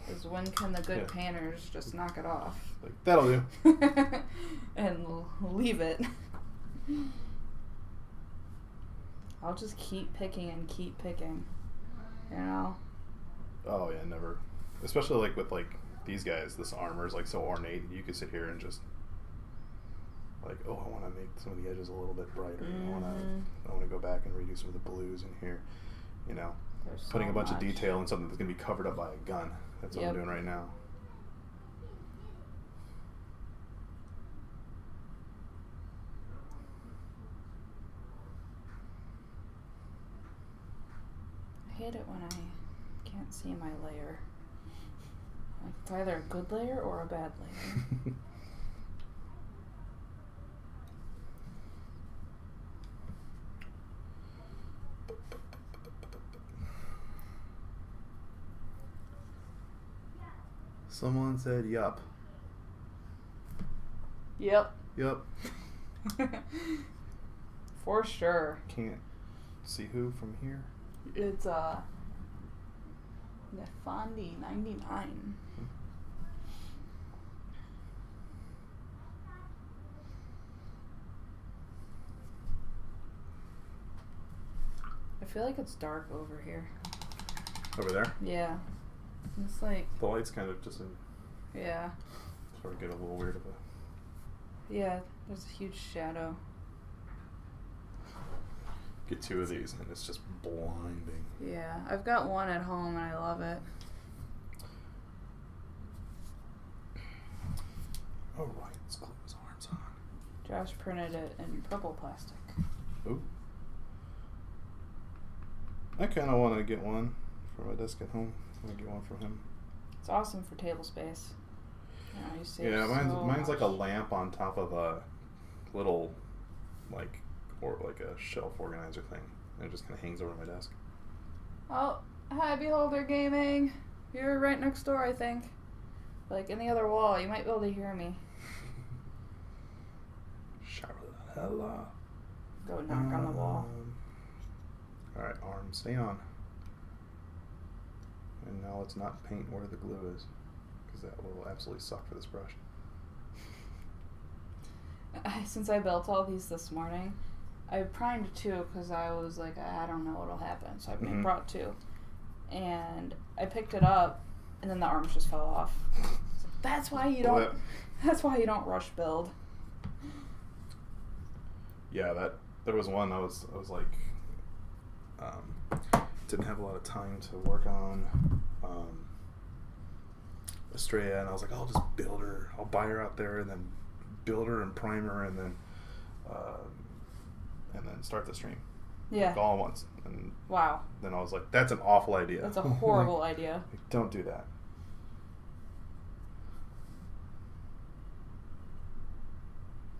Is when can the good painters just knock it off? Like, that'll do. And leave it. I'll just keep picking and keep picking. You know? Oh yeah, never. Especially like with like these guys, this armor is like so ornate. You could sit here and just like, oh, I want to make some of the edges a little bit brighter. I want to go back and redo some of the blues in here. You know, There's putting so a bunch of much. detail in something that's gonna be covered up by a gun. That's what I'm doing right now. I hate it when I can't see my layer. Like, it's either a good layer or a bad layer. Someone said, yup. Yep. Yup. For sure. Can't see who from here. It's Nefandi 99. I feel like it's dark over here. Over there? Yeah. It's like, The light's kind of just in, yeah. sort of get a little weird of a... Yeah, there's a huge shadow. Get 2 of these and it's just blinding. Yeah, I've got one at home and I love it. Alright, let's glue his arms on. Josh printed it in purple plastic. Ooh. I kind of want to get one for my desk at home. I want to get one from him. It's awesome for table space. Yeah, you save Yeah, so mine's like a much. lamp on top of a little, like, or like a shelf organizer thing. And it just kind of hangs over my desk. Oh, hi, Beholder Gaming. You're right next door, I think. Like, in the other wall. You might be able to hear me. Hello. Go knock on the wall. Alright, arm, stay on. And now let's not paint where the glue is, because that will absolutely suck for this brush. Since I built all these this morning, I primed 2 because I was like, I don't know what'll happen. So I brought 2. And I picked it up, and then the arms just fell off. So that's why you don't. That's why you don't rush build. Yeah, there was one I was like, didn't have a lot of time to work on Estrella, and I was like, I'll just build her. I'll buy her out there, and then build her and prime her, and then start the stream. Yeah. Like, all at once. And wow. then I was like, that's an awful idea. That's a horrible idea. Like, don't do that.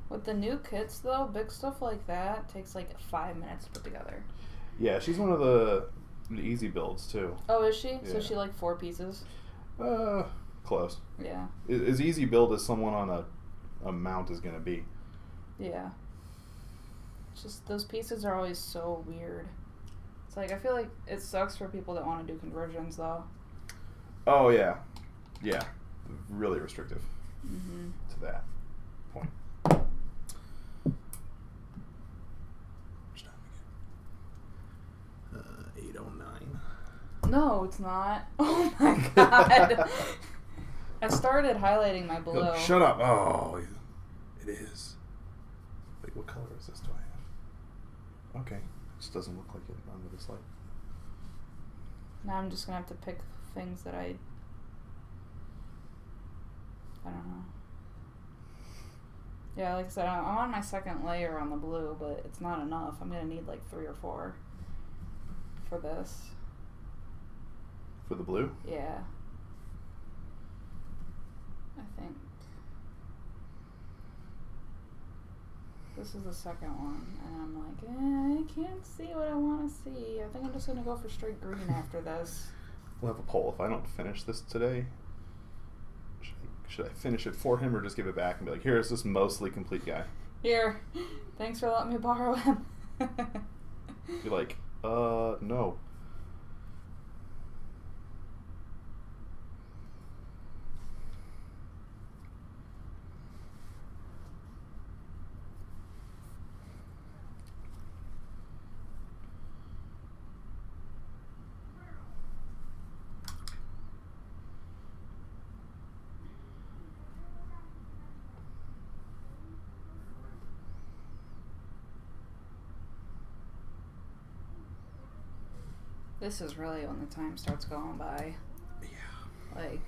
With the new kits, though, big stuff like that takes like 5 minutes to put together. Yeah, she's one of the easy builds too. Oh, is she? Yeah. So she like 4 pieces? Close. Yeah. As easy build as someone on a mount is going to be. Yeah. It's just those pieces are always so weird. It's like, I feel like it sucks for people that want to do conversions, though. Oh, yeah. Yeah. Really restrictive Mm-hmm. to that point. Which time again? 8:09. No, it's not. Oh my god. I started highlighting my blue. Oh, shut up. Oh, it is. Wait, what color is this? Do I have? Okay. It just doesn't look like it under this light. Now I'm just gonna have to pick things that I don't know. Yeah, like I said, I'm on my second layer on the blue, but it's not enough. I'm gonna need like 3 or 4 for this. For the blue? Yeah. I think. This is the second one, and I'm like, I can't see what I want to see. I think I'm just gonna go for straight green after this. We'll have a poll. If I don't finish this today, should I finish it for him or just give it back and be like, here's this mostly complete guy? Here, thanks for letting me borrow him. Be like, no. This is really when the time starts going by. Yeah. Like,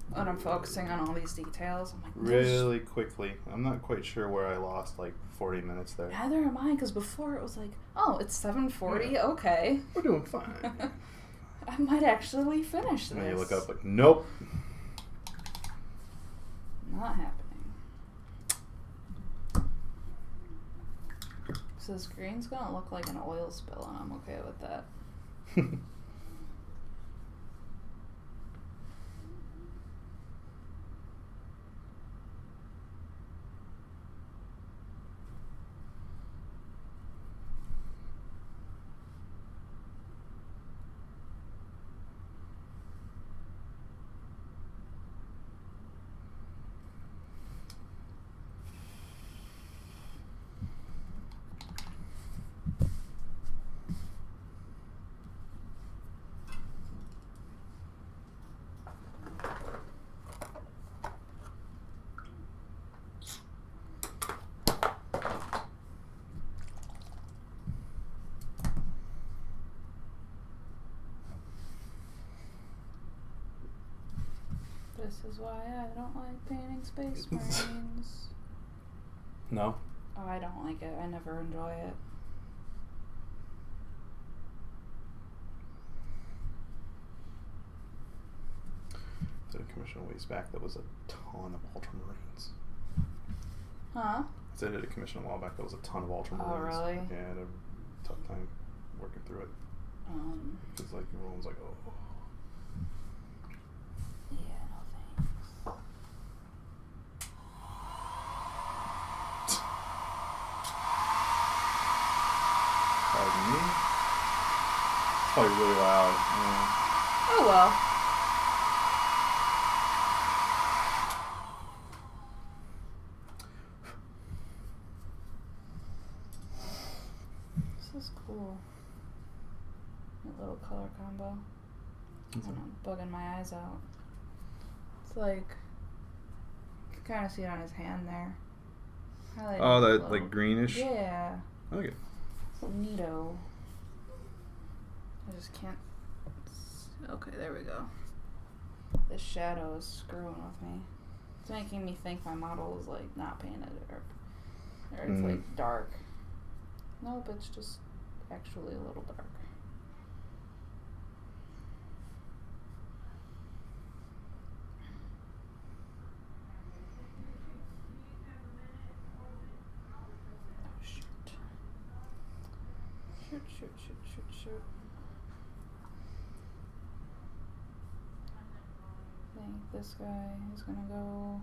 when I'm focusing on all these details, I'm like, Really quickly. I'm not quite sure where I lost like 40 minutes there. neither am I, because before it was like, oh, it's 7:40, Yeah. okay. We're doing fine. I might actually finish this. And then you look up like, nope. Not happening. So this green's gonna look like an oil spill, and I'm okay with that. This is why I don't like painting space marines. No? Oh, I don't like it. I never enjoy it. Did a commission a ways back that was a ton ton of Ultramarines. Huh? So I did a commission a while back. That was a ton of Ultramarines. Oh, really? Yeah, I had a tough time working through it. Because like everyone's like, oh. Yeah, no thanks. Pardon me. It's probably really loud. Oh well. This is cool. A little color combo. I'm bugging my eyes out. It's like you can kind of see it on his hand there. Highlighted Oh, that low. like greenish. Yeah. Okay. Neato. I just can't. Okay, there we go. This shadow is screwing with me. It's making me think my model is like not painted or it's like dark. Nope, it's just actually a little dark. Oh shoot. Shoot. I think this guy is gonna go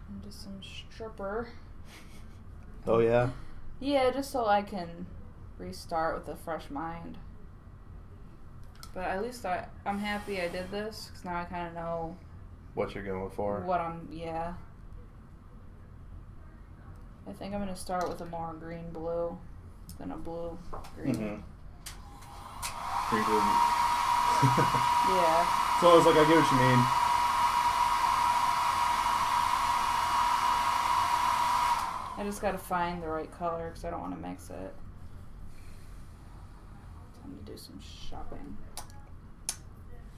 into some stripper. Oh yeah. Yeah, just so I can restart with a fresh mind. But at least I'm happy I did this, because now I kind of know What you're going for? what yeah. I think I'm going to start with a more green-blue than a blue-green. Mm-hmm. Green blue. Yeah. So I was like, I get what you mean. I just got to find the right color, because I don't want to mix it. Time to do some shopping.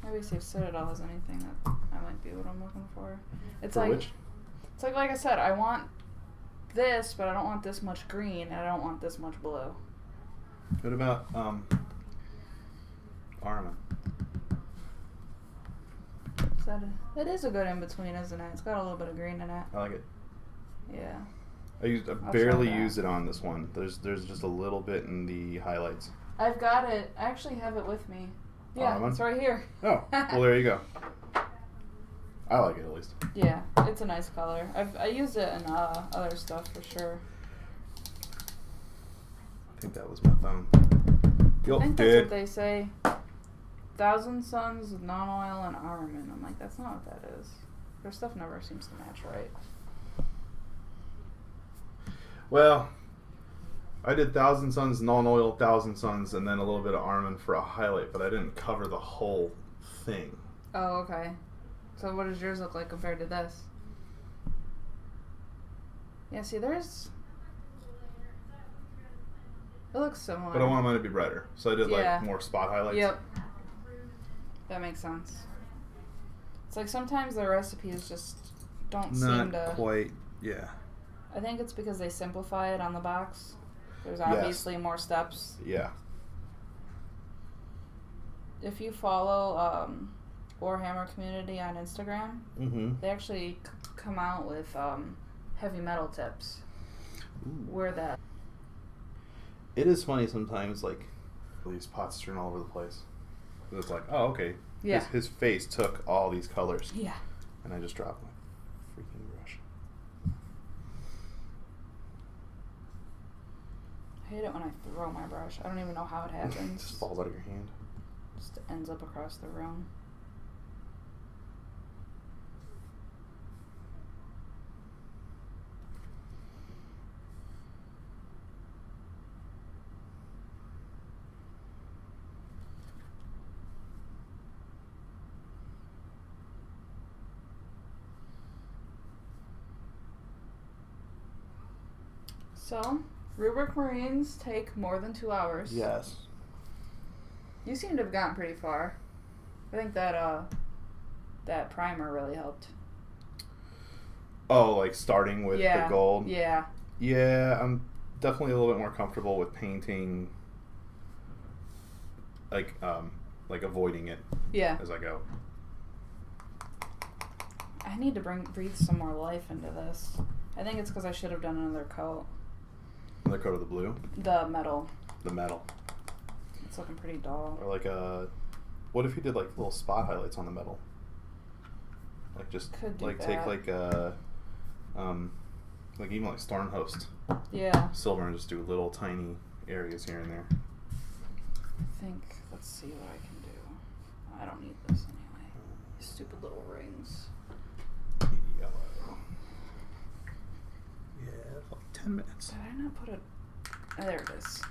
Maybe see if Citadel has anything that I might be what I'm looking for. It's For like which? It's like I said, I want this, but I don't want this much green, and I don't want this much blue. What about Arma? It is a good in between, isn't it? It's got a little bit of green in it. I like it. Yeah. I I'll barely try that. used it on this one. There's just a little bit in the highlights. I've got it. I actually have it with me. Yeah, Arma? it's right here. Oh, well there you go. I like it at least. Yeah, it's a nice color. I used it in other stuff for sure. I think that was my phone. I think that's what they say. 1,000 Suns, non-oil, and Armin. I'm like, that's not what that is. Their stuff never seems to match right. Well, I did 1,000 Suns, non-oil, 1,000 Suns, and then a little bit of Armin for a highlight, but I didn't cover the whole thing. Oh, okay. So what does yours look like compared to this? Yeah, see, there's... It looks similar. But I want mine to be brighter, so I did Yeah. like more spot highlights. Yep. That makes sense. It's like sometimes the recipes just don't seem to... Not quite, yeah. I think it's because they simplify it on the box. There's Yes. obviously more steps. Yeah. If you follow Warhammer Community on Instagram, Mm-hmm. they actually come out with heavy metal tips. Where that... It is funny sometimes, like, these pots strewn all over the place. It's like, oh, okay. Yeah. His face took all these colors. Yeah. And I just dropped my freaking brush. I hate it when I throw my brush. I don't even know how it It happens. just falls out of your hand. Just ends up across the room. So, Rubric Marines take more than 2 hours. Yes. You seem to have gotten pretty far. I think that that primer really helped. Oh, like starting with the gold? Yeah. Yeah, I'm definitely a little bit more comfortable with painting, like avoiding it Yeah. as I go. I need to breathe some more life into this. I think it's because I should have done another coat. Another coat of the blue? The metal. The metal. It's looking pretty dull. Or like what if you did like little spot highlights on the metal? Like just Could do like that. take like even like Stormhost Yeah. silver and just do little tiny areas here and there. I think, let's see what I can do. I don't need this anyway. These stupid little rings. Yellow. Yeah, like 10 minutes. Did I not put a... Oh, there it is.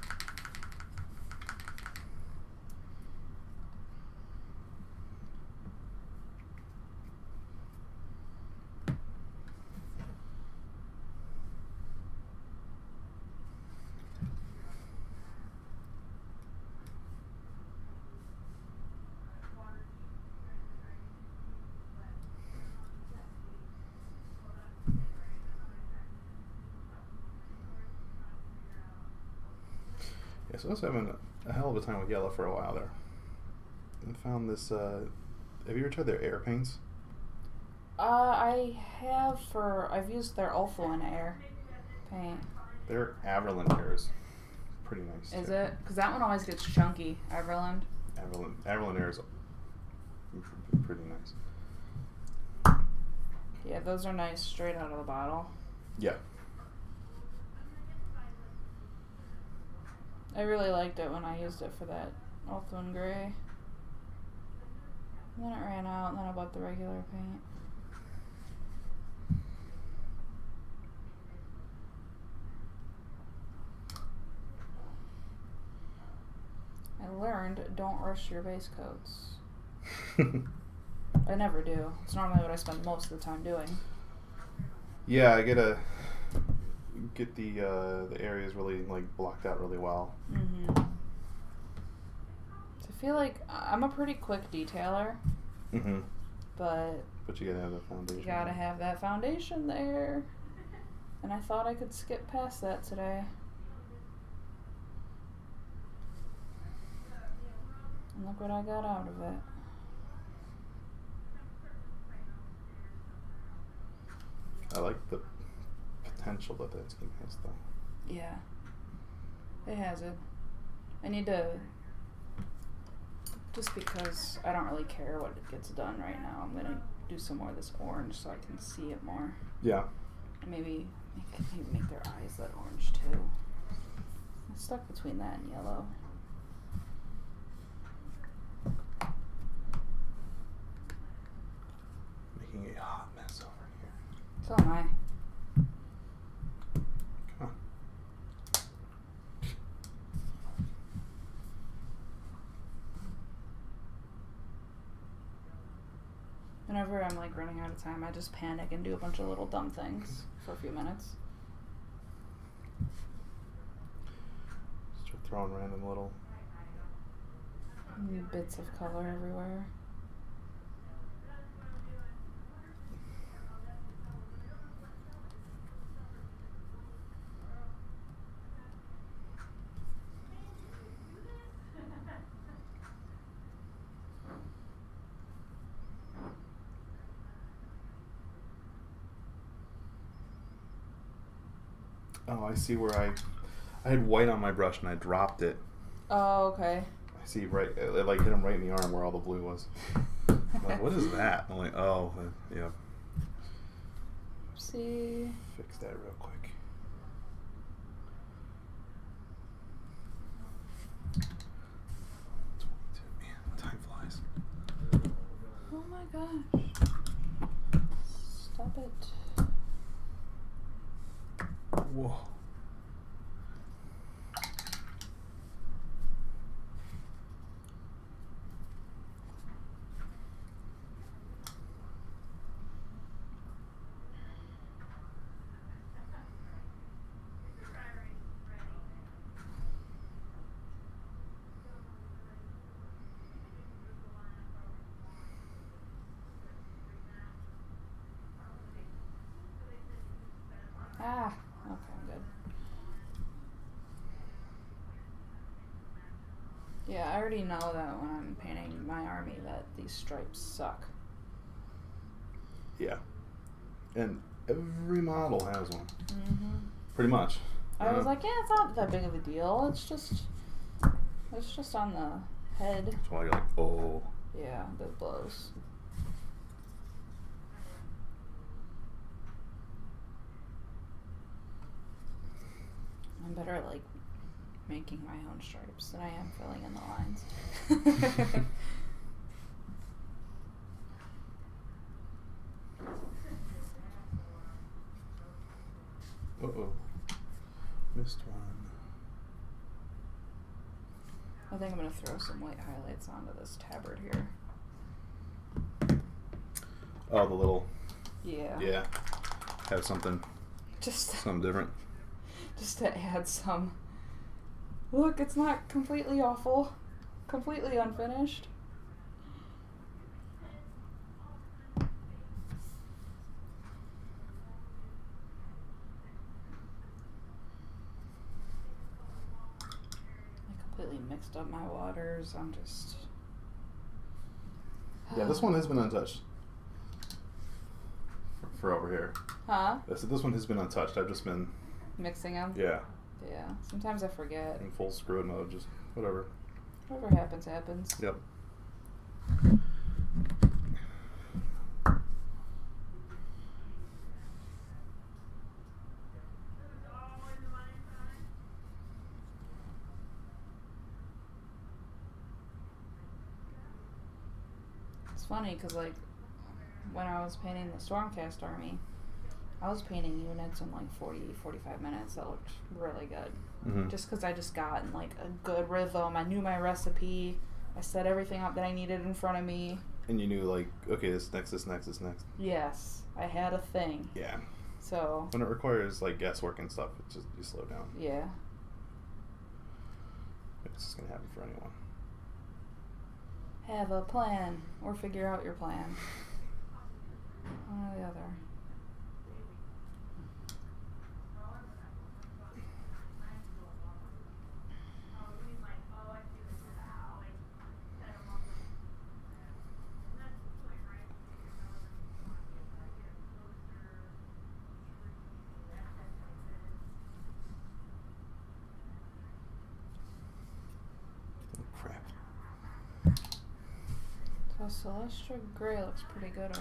Yeah, so I was having a hell of a time with yellow for a while there. And found this, have you ever tried their air paints? I've used their Ulthuan Air paint. Their Averland air is pretty nice. Is too. it? Because that one always gets chunky, Everland. Averland air is pretty nice. Yeah, those are nice straight out of the bottle. Yeah. I really liked it when I used it for that Ulthuan Gray. And then it ran out, and then I bought the regular paint. I learned, don't rush your base coats. I never do. It's normally what I spend most of the time doing. Yeah, I get the areas really like blocked out really well. Mm-hmm. So I feel like I'm a pretty quick detailer, Mm-hmm. but you gotta have the foundation. you gotta have that foundation there. And I thought I could skip past that today. And look what I got out of it. I like the potential that game has, though. Yeah. It has it. I need to... Just because I don't really care what it gets done right now, I'm gonna do some more of this orange so I can see it more. Yeah. Maybe make their eyes that orange too. I'm stuck between that and yellow. Making a hot mess over here. So am I. Come on. Whenever I'm like running out of time, I just panic and do a bunch of little dumb things for a few minutes. Start throwing random little. Bits of color everywhere. Oh, I see where I had white on my brush and I dropped it. Oh, okay. I see right, it like hit him right in the arm where all the blue was. I'm like, what is that? I'm like, oh, yeah. See. Fix that real quick. Man, time flies. Oh my gosh. Stop it. Whoa. Ah, okay, I'm good. Yeah, I already know that when I'm painting my army that these stripes suck. Yeah. And every model has one. Mm-hmm. Pretty much. I was like, yeah, it's not that big of a deal. It's just on the head. That's why you're like, oh. Yeah, that blows. I'm better at like making my own stripes than I am filling in the lines. Uh-oh. Missed one. I think I'm gonna throw some white highlights onto this tabard here. Oh, the little. Yeah. Yeah. Have something different. Just to add some. Look, it's not completely awful. Completely unfinished. I completely mixed up my waters. I'm just... Yeah, this one has been untouched. For over here. Huh? I said this one has been untouched. I've just been... Mixing them? Yeah. Yeah. Sometimes I forget. In full screw mode, just whatever. Whatever happens, happens. Yep. It's funny because, like, when I was painting the Stormcast army, I was painting units in like 40, 45 minutes. That looked really good. Mm-hmm. Just because I just got in like a good rhythm. I knew my recipe. I set everything up that I needed in front of me. And you knew, like, okay, this next. Yes, I had a thing. Yeah. So. When it requires, like, guesswork and stuff, it's just, you slow down. Yeah. It's just going to happen for anyone. Have a plan. Or figure out your plan. One or the other. So Celestial Gray looks pretty good over that.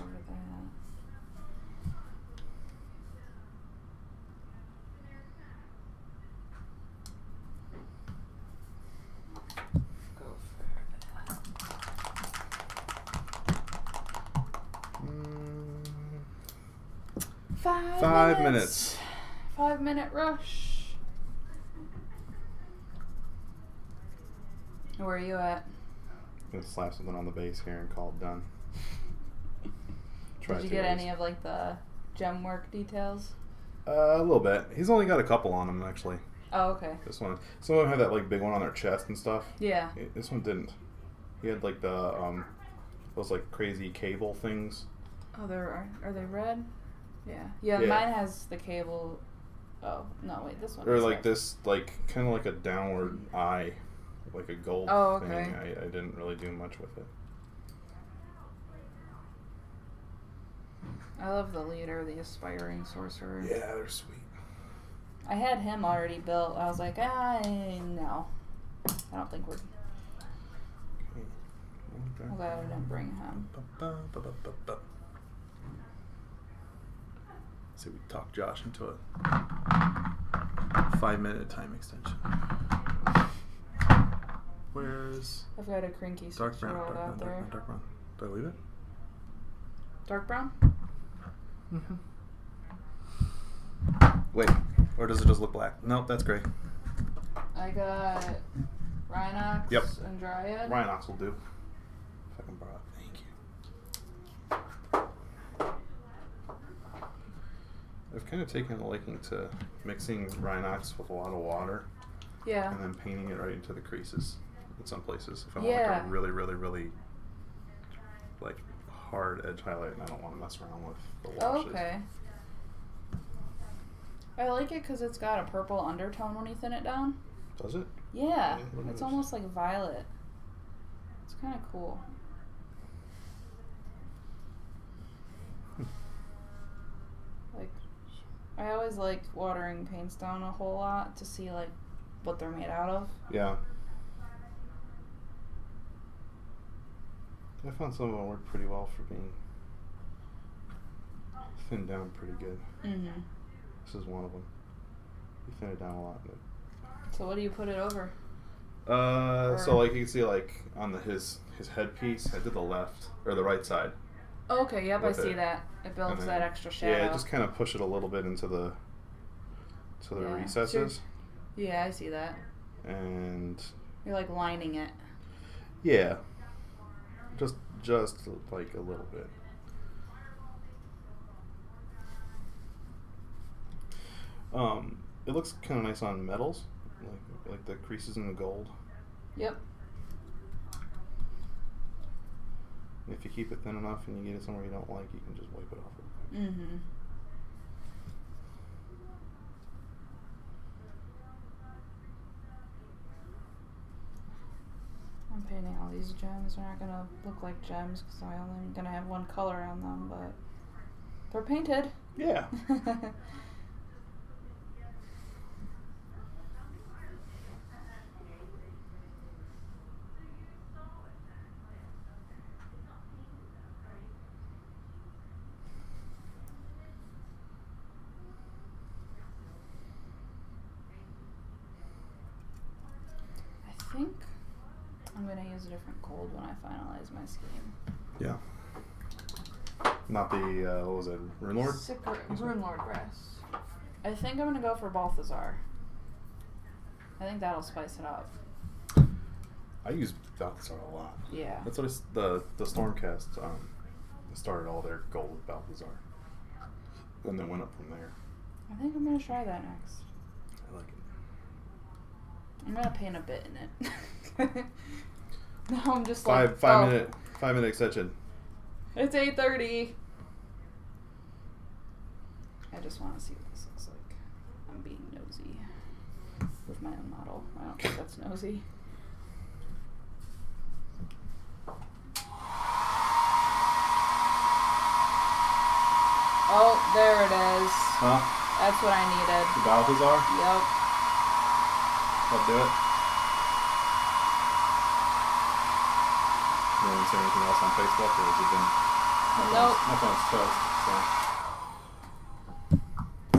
Go for that. 5 minutes. 5 minute rush. Where are you at? I'm gonna slap something on the base here and call it done. Did you get any of like the gem work details? A little bit. He's only got a couple on him actually. Oh, okay. This one. Some of them have that like big one on their chest and stuff. Yeah. This one didn't. He had like the those like crazy cable things. Oh, are they red? Yeah. Yeah. Mine has the cable. Oh no! Wait, this one. Or like this, like kind of like a downward eye. Like a gold okay. thing. I didn't really do much with it. I love the leader, the aspiring sorcerer. Yeah, they're sweet. I had him already built. I was like, no. I don't think we're... Okay. I'm glad I didn't bring him. So we talked Josh into a 5-minute time extension. Where's I've got a crinky dark brown? out there. Dark brown. Do I leave it? Dark brown? Mm-hmm. Wait, or does it just look black? Nope, that's gray. I got Rhinox and Dryad. Rhinox will do. If I can borrow it. Thank you. I've kind of taken a liking to mixing Rhinox with a lot of water. Yeah. And then painting it right into the creases in some places. If I want like a really, really, really like hard edge highlight and I don't want to mess around with the washes. Oh, okay. I like it because it's got a purple undertone when you thin it down. Does it? Yeah. It's almost like violet. It's kind of cool. Like, I always like watering paints down a whole lot to see like what they're made out of. Yeah. I found some of them work pretty well for being thinned down pretty good. Mm-hmm. This is one of them. You thin it down a lot. But So what do you put it over? so like you can see like on his headpiece, I did the left or the right side. Oh, okay, yep, I With see it. that. It builds And that then- extra shadow. Yeah, just kind of push it a little bit into the Yeah. recesses, Yeah, I see that. and You're like lining it. yeah, just like a little bit. It looks kind of nice on metals, like the creases in the gold. Yep. If you keep it thin enough and you get it somewhere you don't like, you can just wipe it off. Mm-hmm. I'm painting all these gems. They're not gonna look like gems because I'm only gonna have one color on them, but they're painted. Yeah. I think I'm gonna use a different gold when I finalize my scheme. Yeah. Not the what was it, Rune Lord? Rune Lord grass. I think I'm gonna go for Balthazar. I think that'll spice it up. I use Balthazar a lot. Yeah. That's what the Stormcast started all their gold with Balthazar, and then went up from there. I think I'm gonna try that next. I like it. I'm gonna paint a bit in it. No, I'm just Five like five minute extension. It's 8:30. I just want to see what this looks like. I'm being nosy with my own model. I don't think that's nosy. Oh, there it is. Huh? That's what I needed. The Balthazar? Yep. That'll do it. You want to say anything else on Facebook, or has it been? Nope. My phone's toast.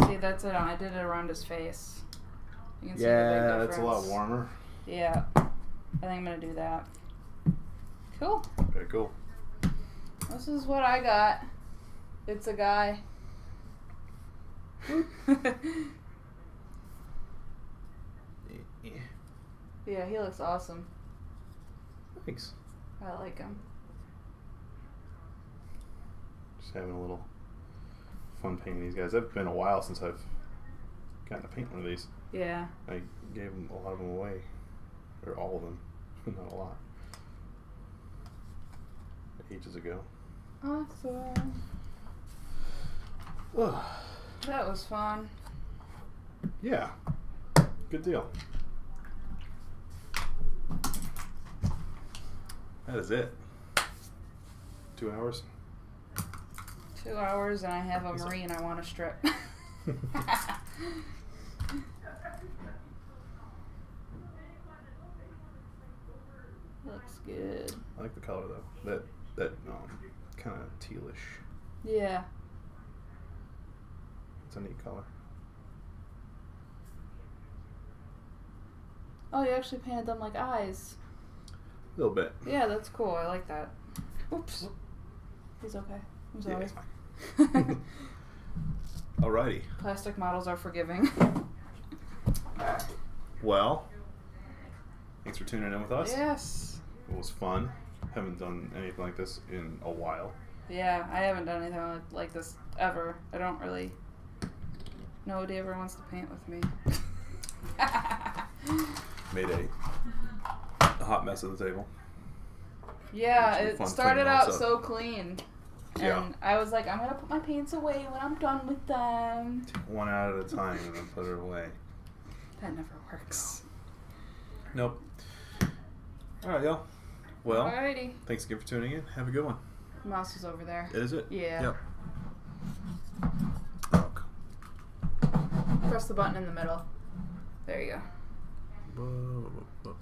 So. See, that's it. I did it around his face. You can see the Yeah, big that's a lot difference. warmer. Yeah. I think I'm gonna do that. Cool. Very cool. This is what I got. It's a guy. Yeah, he looks awesome. Thanks. I like him. Just having a little fun painting these guys. It's been a while since I've gotten to paint one of these. Yeah. I gave a lot of them away, or all of them, not a lot, ages ago. Awesome. That was fun. Yeah, good deal. That is it. 2 hours. 2 hours and I have a marine I want to strip. Looks good. I like the color though. That kind of tealish. Yeah. It's a neat color. Oh, you actually painted them like eyes. A little bit. Yeah, that's cool. I like that. Oops. He's okay. I'm Yeah, sorry. it's fine. Alrighty. Plastic models are forgiving. Well, thanks for tuning in with us. Yes. It was fun. Haven't done anything like this in a while. Yeah, I haven't done anything like this ever. I don't really. Nobody ever wants to paint with me. Made a hot mess of the table. Yeah, It's it fun started cleaning out those up. so clean. Yeah. And I was like, I'm going to put my paints away when I'm done with them. One out at a time and then put it away. That never works. Nope. Alright, y'all. Well, Alrighty. thanks again for tuning in. Have a good one. Mouse is over there. Is it? Yeah. Yep. Press the button in the middle. There you go. Whoa.